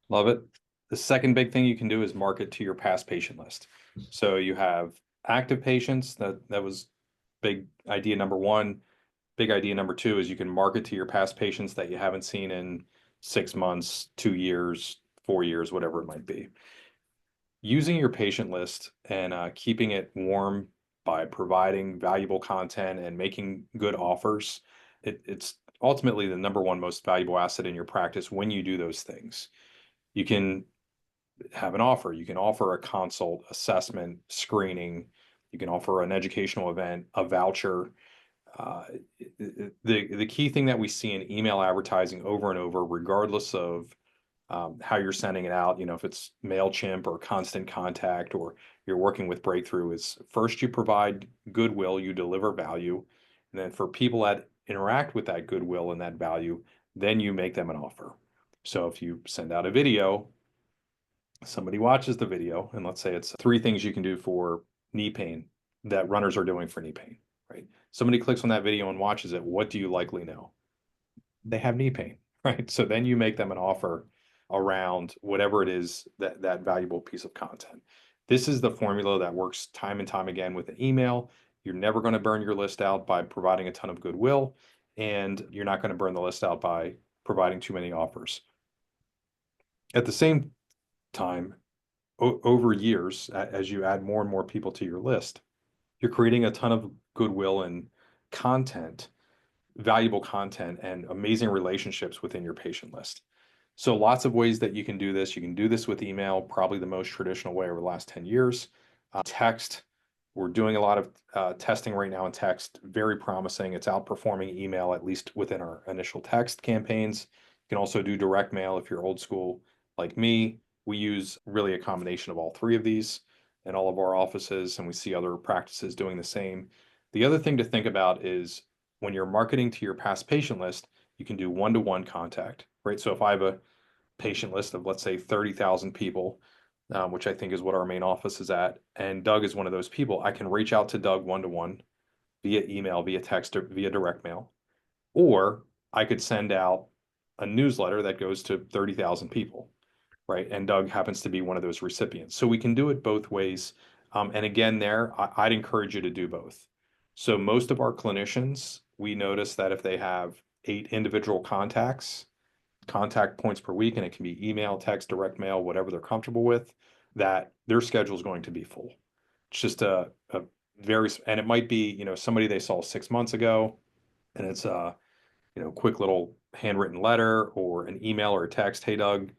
Love it. The second big thing you can do is market to your past patient list. So you have active patients. That was big idea number one. Big idea number two is you can market to your past patients that you haven't seen in 6 months, 2 years, 4 years, whatever it might be. Using your patient list and keeping it warm by providing valuable content and making good offers, it's ultimately the number one most valuable asset in your practice when you do those things. You can have an offer. You can offer a consult, assessment, screening. You can offer an educational event, a voucher. Uh, the key thing that we see in email advertising over and over, regardless of how you're sending it out, if it's MailChimp or Constant Contact or you're working with Breakthrough, is first you provide goodwill, you deliver value, and then for people that interact with that goodwill and that value, then you make them an offer. So if you send out a video, somebody watches the video, and let's say it's 3 things you can do for knee pain that runners are doing for knee pain, right? Somebody clicks on that video and watches it. What do you likely know? They have knee pain, right? So then you make them an offer around whatever it is that valuable piece of content. This is the formula that works time and time again with an email. You're never going to burn your list out by providing a ton of goodwill, and you're not going to burn the list out by providing too many offers. At the same time, over years, as you add more and more people to your list, you're creating a ton of goodwill and content, valuable content, and amazing relationships within your patient list. So lots of ways that you can do this. You can do this with email, probably the most traditional way over the last 10 years. Text, we're doing a lot of testing right now in text, very promising. It's outperforming email, at least within our initial text campaigns. You can also do direct mail if you're old school like me. We use really a combination of all three of these in all of our offices, and we see other practices doing the same. The other thing to think about is when you're marketing to your past patient list, you can do one-to-one contact, right? So if I have a patient list of, let's say, 30,000 people, which I think is what our main office is at, and Doug is one of those people, I can reach out to Doug one-to-one via email, via text, or via direct mail. Or I could send out a newsletter that goes to 30,000 people, right? And Doug happens to be one of those recipients. So we can do it both ways. And again, I'd encourage you to do both. So most of our clinicians, we notice that if they have 8 individual contact points per week, and it can be email, text, direct mail, whatever they're comfortable with, that their schedule is going to be full. It's just a very, and it might be, somebody they saw 6 months ago, and it's a, quick little handwritten letter or an email or a text. Hey, Doug,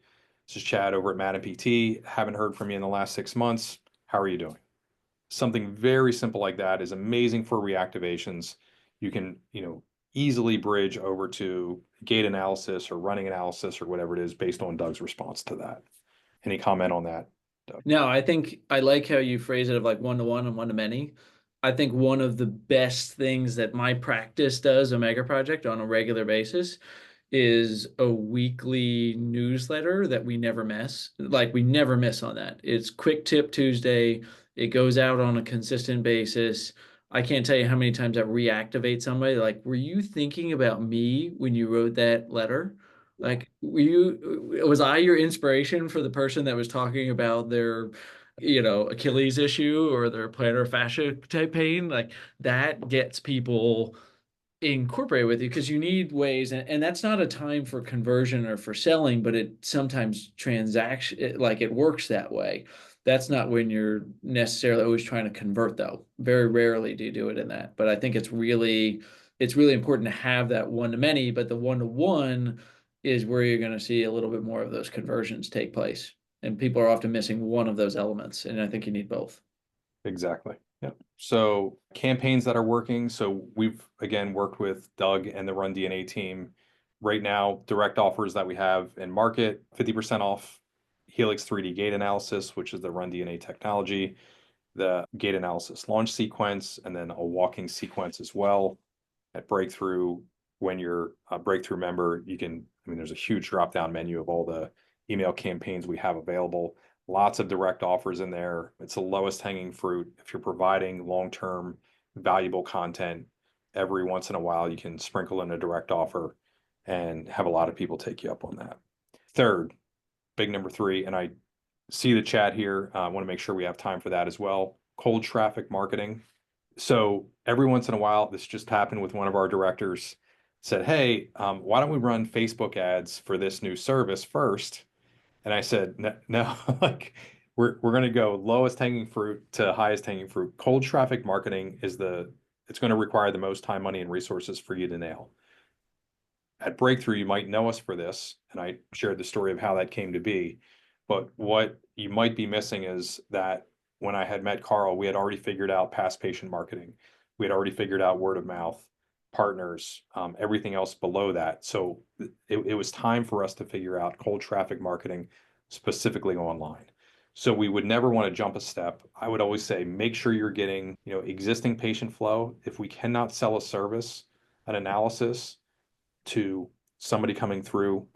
this is Chad over at Madden PT. Haven't heard from you in the last 6 months. How are you doing? Something very simple like that is amazing for reactivations. You can, easily bridge over to gait analysis or running analysis or whatever it is based on Doug's response to that. Any comment on that, Doug? No, I think I like how you phrase it of like one to one and one to many. I think one of the best things that my practice does, Omega Project, on a regular basis is a weekly newsletter that we never miss. Like we never miss on that. It's Quick Tip Tuesday. It goes out on a consistent basis. I can't tell you how many times I reactivate somebody. Like, were you thinking about me when you wrote that letter? Like, was I your inspiration for the person that was talking about their, Achilles issue or their plantar fascia type pain? Like, that gets people incorporate with you because you need ways, and that's not a time for conversion or for selling, but it sometimes like it works that way. That's not when you're necessarily always trying to convert, though. Very rarely do you do it in that, but I think it's really important to have that one to many, but the one to one is where you're going to see a little bit more of those conversions take place, and people are often missing one of those elements, and I think you need both. Exactly. Yeah. So campaigns that are working. So we've again worked with Doug and the RunDNA team. Right now, direct offers that we have in market, 50% off Helix 3D gait analysis, which is the RunDNA technology, the gait analysis launch sequence, and then a walking sequence as well. At Breakthrough, when you're a Breakthrough member, there's a huge drop down menu of all the email campaigns we have available. Lots of direct offers in there. It's the lowest hanging fruit. If you're providing long-term valuable content, every once in a while you can sprinkle in a direct offer and have a lot of people take you up on that. Third, big number three, and I see the chat here. I want to make sure we have time for that as well. Cold traffic marketing. So every once in a while, this just happened with one of our directors, said, hey, why don't we run Facebook ads for this new service first? And I said, no, no, like we're going to go lowest hanging fruit to highest hanging fruit. Cold traffic marketing it's going to require the most time, money, and resources for you to nail. At Breakthrough, you might know us for this, and I shared the story of how that came to be. But what you might be missing is that when I had met Carl, we had already figured out past patient marketing. We had already figured out word of mouth, partners, everything else below that. So it was time for us to figure out cold traffic marketing specifically online. So we would never want to jump a step. I would always say, make sure you're getting, existing patient flow. If we cannot sell a service, an analysis, to somebody coming through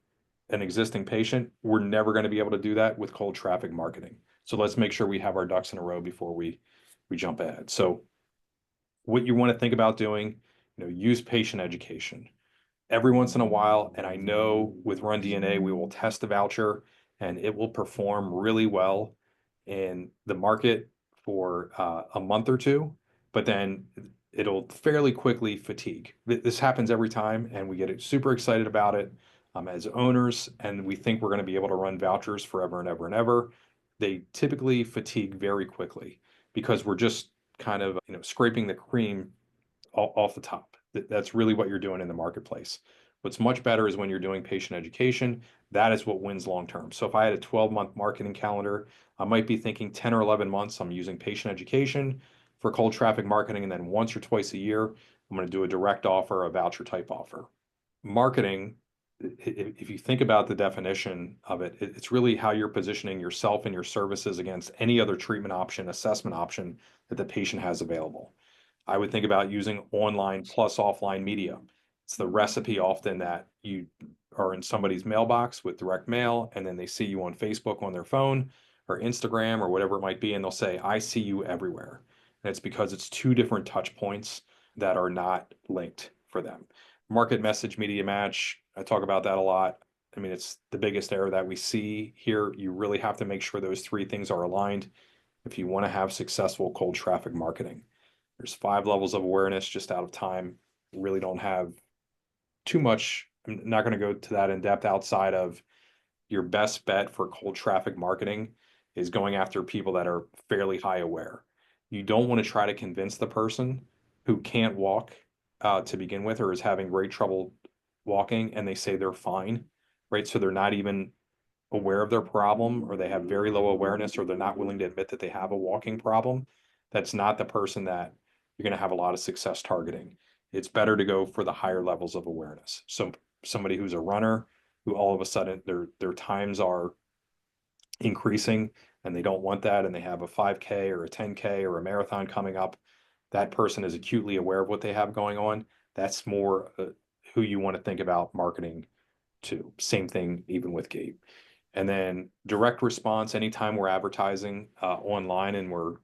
an existing patient, we're never going to be able to do that with cold traffic marketing. So let's make sure we have our ducks in a row before we jump ahead. So what you want to think about doing, use patient education every once in a while. And I know with RunDNA, we will test a voucher and it will perform really well in the market for a month or two, but then it'll fairly quickly fatigue. This happens every time, and we get super excited about it as owners, and we think we're going to be able to run vouchers forever and ever and ever. They typically fatigue very quickly because we're just kind of scraping the cream off the top. That's really what you're doing in the marketplace. What's much better is when you're doing patient education. That is what wins long term. So if I had a 12-month marketing calendar, I might be thinking 10 or 11 months I'm using patient education for cold traffic marketing, and then once or twice a year I'm going to do a direct offer, a voucher type offer. Marketing, if you think about the definition of it, it's really how you're positioning yourself and your services against any other treatment option, assessment option that the patient has available. I would think about using online plus offline media. It's the recipe often that you are in somebody's mailbox with direct mail, and then they see you on Facebook on their phone or Instagram or whatever it might be, and they'll say, I see you everywhere. And it's because it's two different touch points that are not linked for them. Market message media match, I talk about that a lot. I mean, it's the biggest error that we see here. You really have to make sure those three things are aligned if you want to have successful cold traffic marketing. There's 5 levels of awareness just out of time. Really don't have too much. I'm not going to go to that in depth outside of your best bet for cold traffic marketing is going after people that are fairly high aware. You don't want to try to convince the person who can't walk to begin with or is having great trouble walking and they say they're fine, right? So they're not even aware of their problem or they have very low awareness or they're not willing to admit that they have a walking problem. That's not the person that you're going to have a lot of success targeting. It's better to go for the higher levels of awareness. So somebody who's a runner who all of a sudden their times are increasing and they don't want that and they have a 5K or a 10K or a marathon coming up, that person is acutely aware of what they have going on. That's more who you want to think about marketing to. Same thing even with Gait. And then direct response, anytime we're advertising online and we're,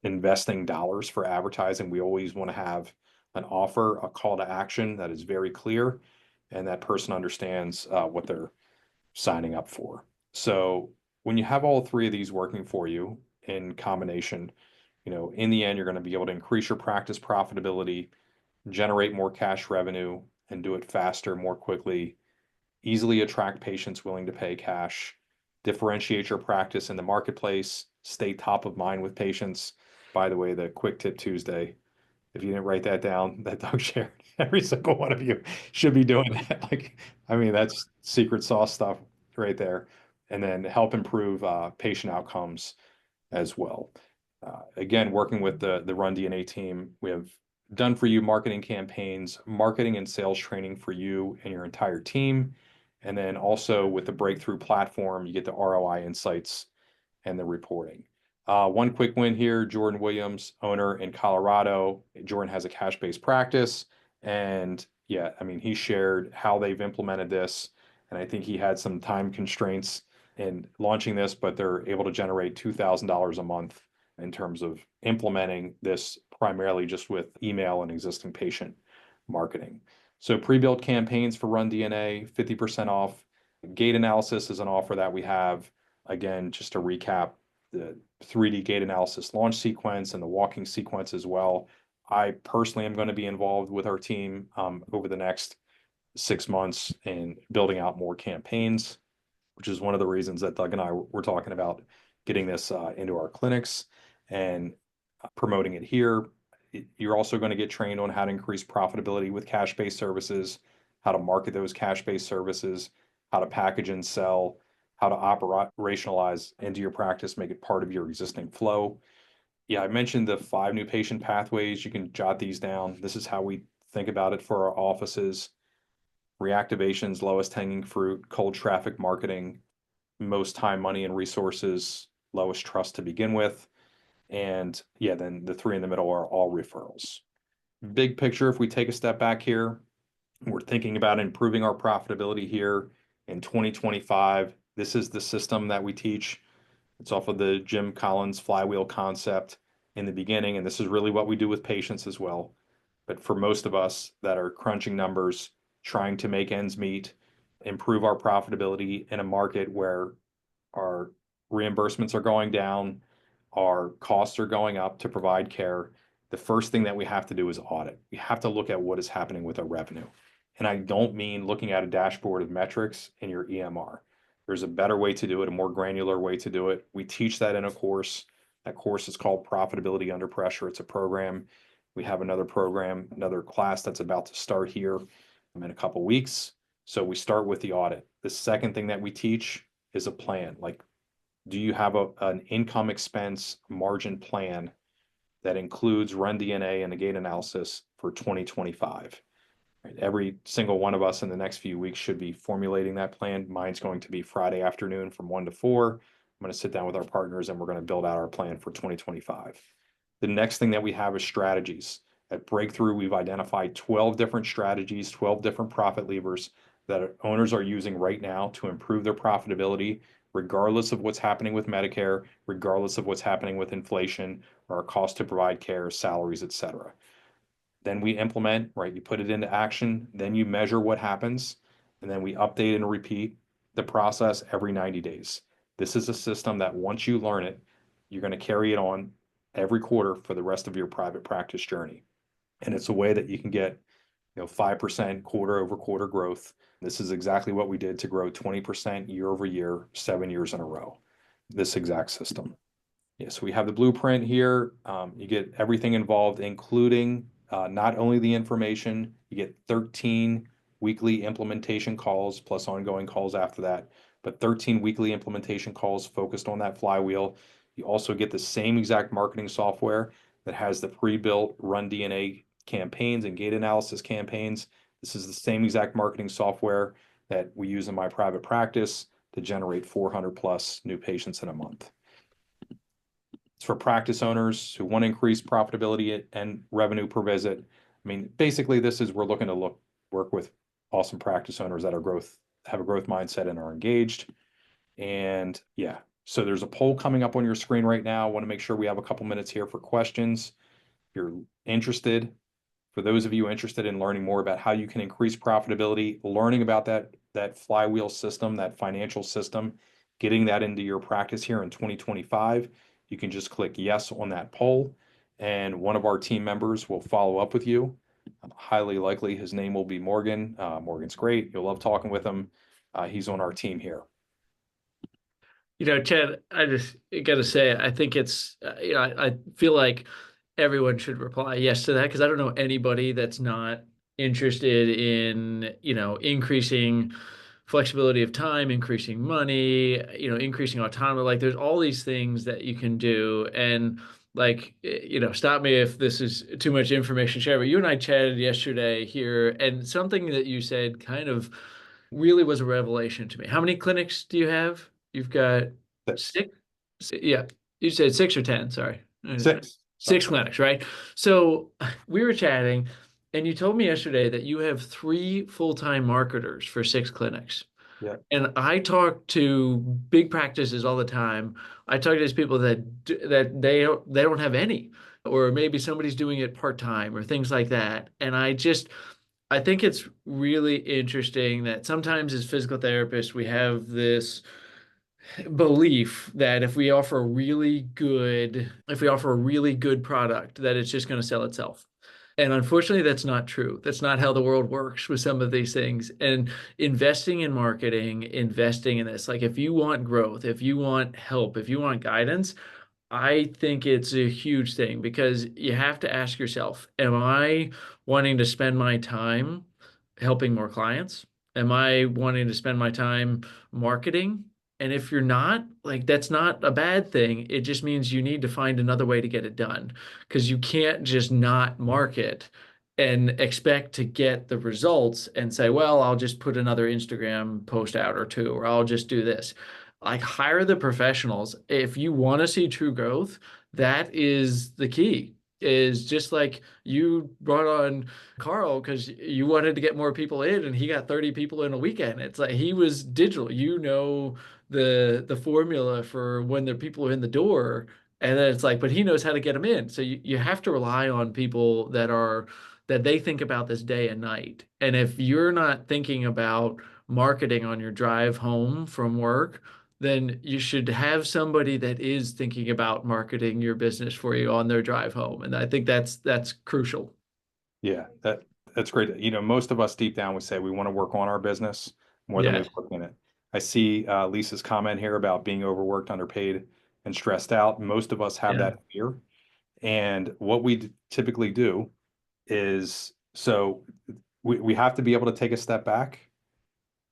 investing dollars for advertising, we always want to have an offer, a call to action that is very clear, and that person understands what they're signing up for. So when you have all three of these working for you in combination, in the end, you're going to be able to increase your practice profitability, generate more cash revenue, and do it faster, more quickly, easily attract patients willing to pay cash, differentiate your practice in the marketplace, stay top of mind with patients. By the way, the quick tip Tuesday, if you didn't write that down, that Doug shared, every single one of you should be doing that. Like, I mean, that's secret sauce stuff right there. And then help improve patient outcomes as well. Again, working with the RunDNA team, we have done for you marketing campaigns, marketing and sales training for you and your entire team. And then also with the breakthrough platform, you get the ROI insights and the reporting. One quick win here, Jordan Williams, owner in Colorado. Jordan has a cash-based practice. And yeah, I mean, he shared how they've implemented this. And I think he had some time constraints in launching this, but they're able to generate $2,000 a month in terms of implementing this primarily just with email and existing patient marketing. So pre-built campaigns for RunDNA, 50% off. Gait analysis is an offer that we have. Again, just to recap, the 3D gait analysis launch sequence and the walking sequence as well. I personally am going to be involved with our team over the next 6 months in building out more campaigns, which is one of the reasons that Doug and I were talking about getting this into our clinics and promoting it here. You're also going to get trained on how to increase profitability with cash-based services, how to market those cash-based services, how to package and sell, how to operationalize into your practice, make it part of your existing flow. Yeah, I mentioned the 5 new patient pathways. You can jot these down. This is how we think about it for our offices. Reactivations, lowest hanging fruit, cold traffic marketing, most time, money, and resources, lowest trust to begin with. And yeah, then the 3 in the middle are all referrals. Big picture, if we take a step back here, we're thinking about improving our profitability here in 2025. This is the system that we teach. It's off of the Jim Collins flywheel concept in the beginning, and this is really what we do with patients as well. But for most of us that are crunching numbers, trying to make ends meet, improve our profitability in a market where our reimbursements are going down, our costs are going up to provide care, the first thing that we have to do is audit. We have to look at what is happening with our revenue. And I don't mean looking at a dashboard of metrics in your EMR. There's a better way to do it, a more granular way to do it. We teach that in a course. That course is called Profitability Under Pressure. It's a program. We have another program, another class that's about to start here in a couple weeks. So we start with the audit. The second thing that we teach is a plan. Like, do you have an income expense margin plan that includes RunDNA and the gait analysis for 2025? Right? Every single one of us in the next few weeks should be formulating that plan. Mine's going to be Friday afternoon from 1 to 4. I'm going to sit down with our partners and we're going to build out our plan for 2025. The next thing that we have is strategies. At Breakthrough, we've identified 12 different strategies, 12 different profit levers that owners are using right now to improve their profitability, regardless of what's happening with Medicare, regardless of what's happening with inflation or our cost to provide care, salaries, et cetera. Then we implement, right? You put it into action, then you measure what happens, and then we update and repeat the process every 90 days. This is a system that once you learn it, you're going to carry it on every quarter for the rest of your private practice journey. And it's a way that you can get, 5% quarter over quarter growth. This is exactly what we did to grow 20% year over year, 7 years in a row. This exact system. Yeah, so we have the blueprint here. You get everything involved, including not only the information, you get 13 weekly implementation calls plus ongoing calls after that, but 13 weekly implementation calls focused on that flywheel. You also get the same exact marketing software that has the pre-built RunDNA campaigns and gait analysis campaigns. This is the same exact marketing software that we use in my private practice to generate 400 plus new patients in a month. It's for practice owners who want to increase profitability and revenue per visit. I mean, basically, we're looking to work with awesome practice owners that have a growth mindset and are engaged. And yeah, so there's a poll coming up on your screen right now. I want to make sure we have a couple minutes here for questions. If you're interested, for those of you interested in learning more about how you can increase profitability, learning about that flywheel system, that financial system, getting that into your practice here in 2025, you can just click yes on that poll, and one of our team members will follow up with you. Highly likely his name will be Morgan. Morgan's great. You'll love talking with him. He's on our team here. Chad, I just got to say, I think it's, I feel like everyone should reply yes to that, because I don't know anybody that's not interested in, increasing flexibility of time, increasing money, increasing autonomy. Like there's all these things that you can do. And like, stop me if this is too much information to share, but you and I chatted yesterday here, and something that you said kind of really was a revelation to me. How many clinics do you have? You've got Six. six? Yeah, you said 6 or 10, sorry. Six. Six Sorry. clinics, right? So we were chatting, and you told me yesterday that you have 3 full-time marketers for 6 clinics. Yeah. And I talk to big practices all the time. I talk to these people that they don't have any, or maybe somebody's doing it part-time or things like that. And I think it's really interesting that sometimes as physical therapists, we have this belief that if we offer a really good product, that it's just going to sell itself. And unfortunately, that's not true. That's not how the world works with some of these things. And investing in marketing, investing in this, like if you want growth, if you want help, if you want guidance, I think it's a huge thing, because you have to ask yourself, am I wanting to spend my time helping more clients? Am I wanting to spend my time marketing? And if you're not, like, that's not a bad thing. It just means you need to find another way to get it done, because you can't just not market and expect to get the results and say, well, I'll just put another Instagram post out or two, or I'll just do this. Like, hire the professionals. If you want to see true growth, that is the key. Is just like you brought on Carl because you wanted to get more people in, and he got 30 people in a weekend. It's like he was digital. The formula for when the people are in the door, and then it's like, but he knows how to get them in. So you have to rely on people that they think about this day and night. And if you're not thinking about marketing on your drive home from work, then you should have somebody that is thinking about marketing your business for you on their drive home. And I think that's crucial. Yeah, that's great. Most of us deep down we say we want to work on our business more than we Yes. work in it. I see Lisa's comment here about being overworked, underpaid, and stressed out. Most of us have Yeah. that fear. And what we typically do is, so we have to be able to take a step back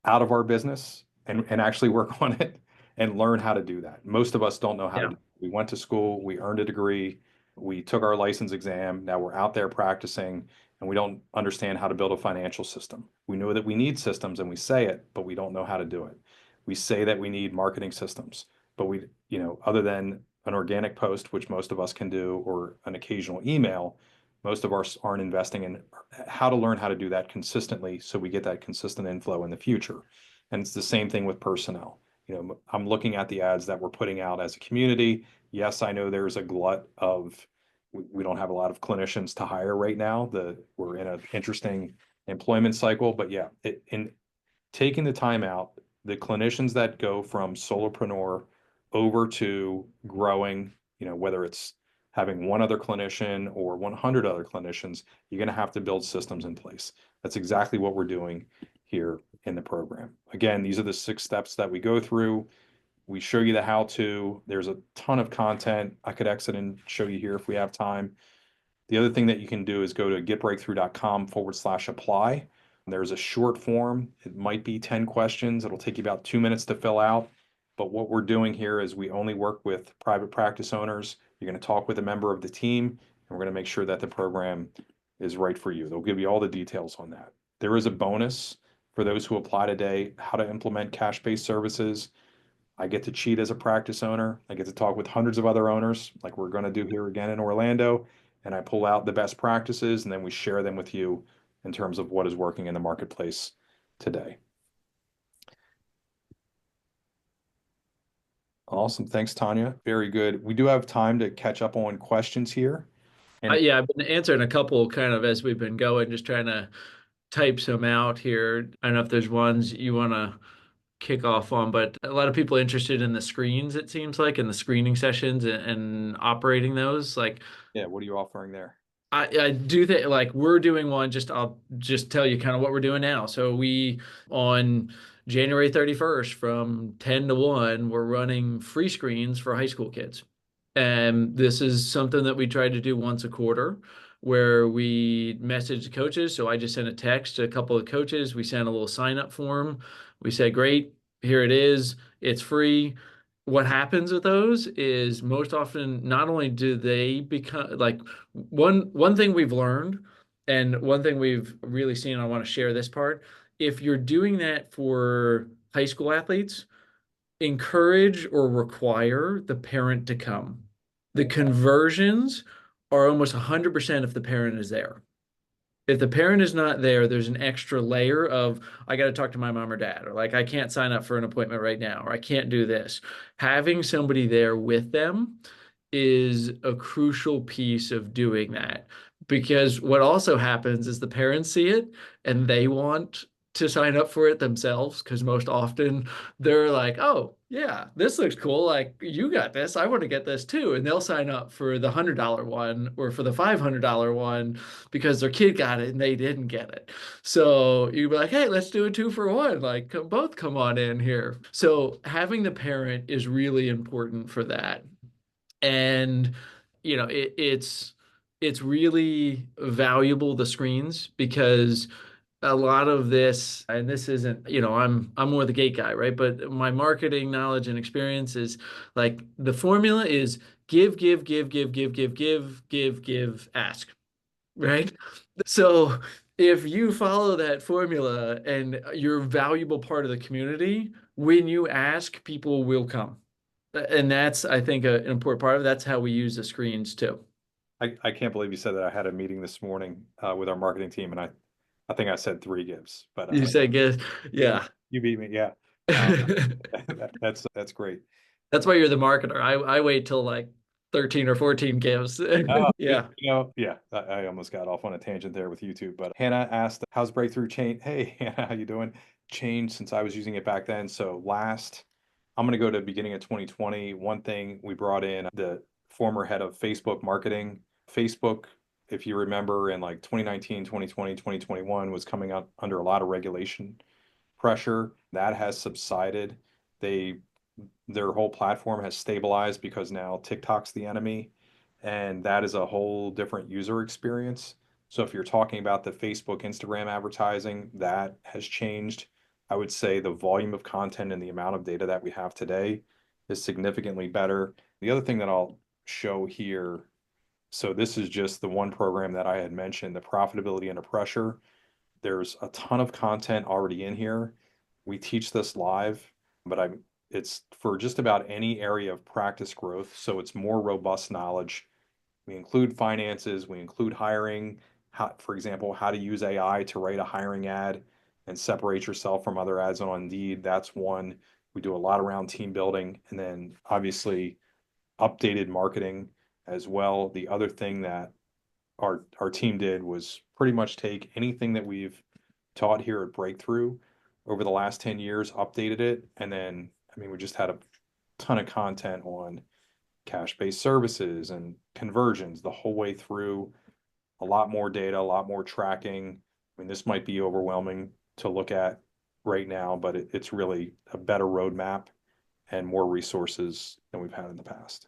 out of our business and actually work on it and learn how to do that. Most of us don't know how to Yeah. do it. We went to school, we earned a degree, we took our license exam, now we're out there practicing, and we don't understand how to build a financial system. We know that we need systems and we say it, but we don't know how to do it. We say that we need marketing systems, but other than an organic post, which most of us can do, or an occasional email, most of us aren't investing in how to learn how to do that consistently so we get that consistent inflow in the future. And it's the same thing with personnel. I'm looking at the ads that we're putting out as a community. Yes, I know there's a glut of, we don't have a lot of clinicians to hire right now. We're in an interesting employment cycle, but yeah, in taking the time out, the clinicians that go from solopreneur over to growing, whether it's having one other clinician or 100 other clinicians, you're going to have to build systems in place. That's exactly what we're doing here in the program. Again, these are the 6 steps that we go through. We show you the how to. There's a ton of content. I could exit and show you here if we have time. The other thing that you can do is go to getbreakthrough.com/apply. There's a short form. It might be 10 questions. It'll take you about 2 minutes to fill out. But what we're doing here is we only work with private practice owners. You're going to talk with a member of the team, and we're going to make sure that the program is right for you. They'll give you all the details on that. There is a bonus for those who apply today, how to implement cash-based services. I get to cheat as a practice owner. I get to talk with hundreds of other owners, like we're going to do here again in Orlando. And I pull out the best practices and then we share them with you in terms of what is working in the marketplace today. Awesome. Thanks, Tanya. Very good. We do have time to catch up on questions here. And Yeah, I've been answering a couple kind of as we've been going, just trying to type some out here. I don't know if there's ones you want to kick off on, but a lot of people interested in the screens, it seems like, in the screening sessions and operating those. Like, yeah, what are you offering there? I do think like we're doing one, I'll just tell you kind of what we're doing now. So we on January 31st from 10 to 1, we're running free screens for high school kids. And this is something that we try to do once a quarter where we message the coaches. So I just sent a text to a couple of coaches. We sent a little sign up form. We said, great, here it is. It's free. What happens with those is most often not only do they become like one thing we've learned and one thing we've really seen, I want to share this part. If you're doing that for high school athletes, encourage or require the parent to come. The conversions are almost 100% if the parent is there. If the parent is not there, there's an extra layer of, I got to talk to my mom or dad, or like, I can't sign up for an appointment right now, or I can't do this. Having somebody there with them is a crucial piece of doing that. Because what also happens is the parents see it and they want to sign up for it themselves because most often they're like, oh, yeah, this looks cool. Like, you got this. I want to get this too. And they'll sign up for the $100 one or for the $500 one because their kid got it and they didn't get it. So you'd be like, hey, let's do a 2 for 1. Like, both come on in here. So having the parent is really important for that. And it's really valuable, the screens, because a lot of this, and this isn't, I'm more the Gait guy, right? But my marketing knowledge and experience is like the formula is give, give, give, give, give, give, give, ask, right? So if you follow that formula and you're a valuable part of the community, when you ask, people will come. And that's, I think, an important part of it. That's how we use the screens too. I can't believe you said that. I had a meeting this morning with our marketing team, and I think I said 3 gives, but You say good. yeah, Yeah. you beat me. Yeah. That's great. That's why you're the marketer. I wait till like 13 or 14 gives. Yeah. Yeah, I almost got off on a tangent there with YouTube, but Hannah asked, how's Breakthrough change? Hey, Hannah, how you doing? Changed since I was using it back then. So I'm going to go to beginning of 2020. One thing, we brought in the former head of Facebook marketing. Facebook, if you remember, in like 2019, 2020, 2021 was coming up under a lot of regulation pressure. That has subsided. Their whole platform has stabilized because now TikTok's the enemy, and that is a whole different user experience. So if you're talking about the Facebook, Instagram advertising, that has changed. I would say the volume of content and the amount of data that we have today is significantly better. The other thing that I'll show here, so this is just the one program that I had mentioned, the Profitability Under Pressure. There's a ton of content already in here. We teach this live, but It's for just about any area of practice growth. So it's more robust knowledge. We include finances, we include hiring, how, for example, how to use AI to write a hiring ad and separate yourself from other ads on Indeed. That's one. We do a lot around team building, and then obviously updated marketing as well. The other thing that our team did was pretty much take anything that we've taught here at Breakthrough over the last 10 years, updated it, and then I mean we just had a ton of content on cash-based services and conversions the whole way through, a lot more data, a lot more tracking. I mean, this might be overwhelming to look at right now, but it's really a better roadmap and more resources than we've had in the past.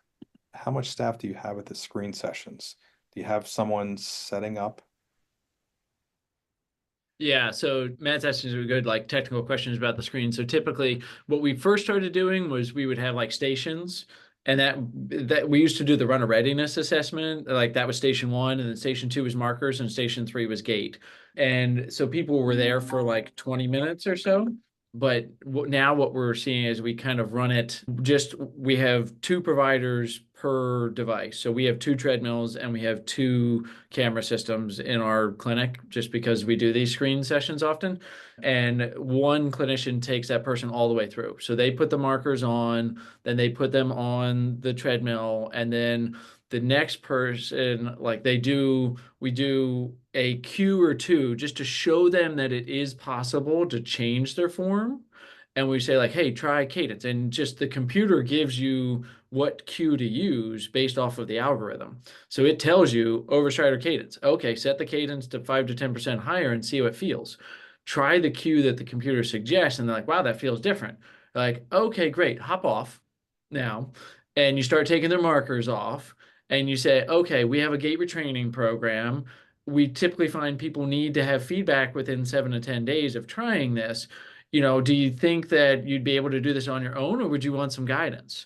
How much staff do you have at the screen sessions? Do you have someone setting up? Yeah, so Matt sessions are good, like technical questions about the screen. So typically, what we first started doing was we would have like stations, and that we used to do the runner readiness assessment. Like that was station one, and then station two was markers, and station three was gait. And so people were there for like 20 minutes or so. But now what we're seeing is we kind of run it just we have two providers per device. So we have two treadmills and we have two camera systems in our clinic just because we do these screen sessions often. And one clinician takes that person all the way through. So they put the markers on, then they put them on the treadmill, and then the next person, like we do a cue or two just to show them that it is possible to change their form. And we say like, hey, try cadence. And just the computer gives you what cue to use based off of the algorithm. So it tells you overstride or cadence. Okay, set the cadence to 5 to 10% higher and see how it feels. Try the cue that the computer suggests, and they're like, wow, that feels different. Like, okay, great, hop off now. And you start taking their markers off, and you say, okay, we have a gait retraining program. We typically find people need to have feedback within 7 to 10 days of trying this. Do you think that you'd be able to do this on your own, or would you want some guidance?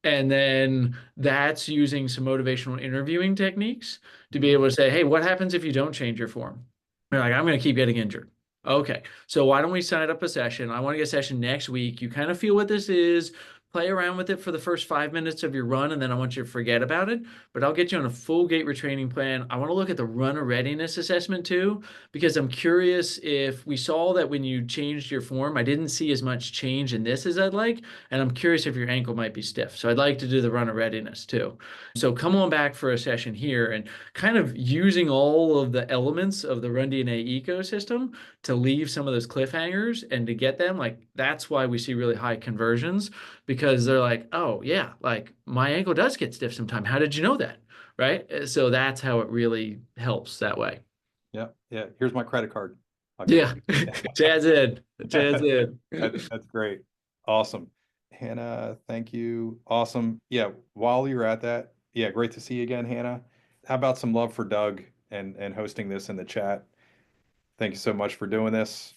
And then that's using some motivational interviewing techniques to be able to say, hey, what happens if you don't change your form? They're like, I'm going to keep getting injured. Okay, so why don't we sign up a session? I want to get a session next week. You kind of feel what this is, play around with it for the first 5 minutes of your run, and then I want you to forget about it. But I'll get you on a full gait retraining plan. I want to look at the runner readiness assessment too, because I'm curious if we saw that when you changed your form, I didn't see as much change in this as I'd like. And I'm curious if your ankle might be stiff. So I'd like to do the runner readiness too. So come on back for a session here and kind of using all of the elements of the RunDNA ecosystem to leave some of those cliffhangers and to get them. Like that's why we see really high conversions, because they're like, oh yeah, like my ankle does get stiff sometime. How did you know that? Right. So that's how it really helps that way. Yeah, yeah. Here's my credit card. I'll get Yeah. it. Jazz in. Jazz in. That's great. Awesome. Hannah, thank you. Awesome. Yeah, while you're at that, yeah, great to see you again, Hannah. How about some love for Doug and hosting this in the chat? Thank you so much for doing this.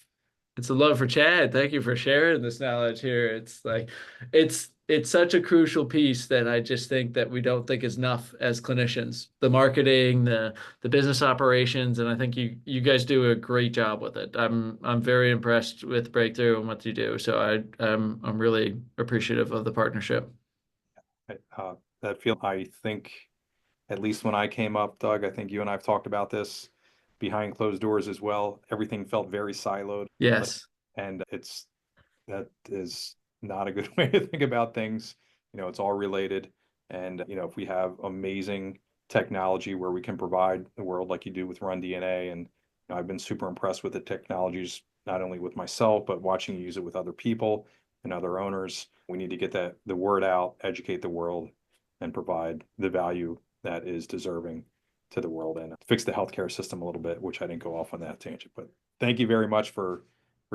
It's a love for Chad. Thank you for sharing this knowledge here. It's like it's such a crucial piece that I just think that we don't think is enough as clinicians. The marketing, the business operations, and I think you guys do a great job with it. I'm very impressed with Breakthrough and what you do. So I'm really appreciative of the partnership. That feel I think at least when I came up, Doug, I think you and I've talked about this behind closed doors as well. Everything felt very siloed, Yes. and that is not a good way to think about things. It's all related. And, if we have amazing technology where we can provide the world like you do with RunDNA, and I've been super impressed with the technologies, not only with myself, but watching you use it with other people and other owners. We need to get the word out, educate the world, and provide the value that is deserving to the world and fix the healthcare system a little bit, which I didn't go off on that tangent. But thank you very much for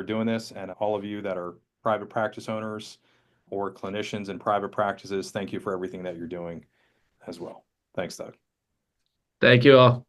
doing this. And all of you that are private practice owners or clinicians in private practices, thank you for everything that you're doing as well. Thanks, Doug. Thank you all.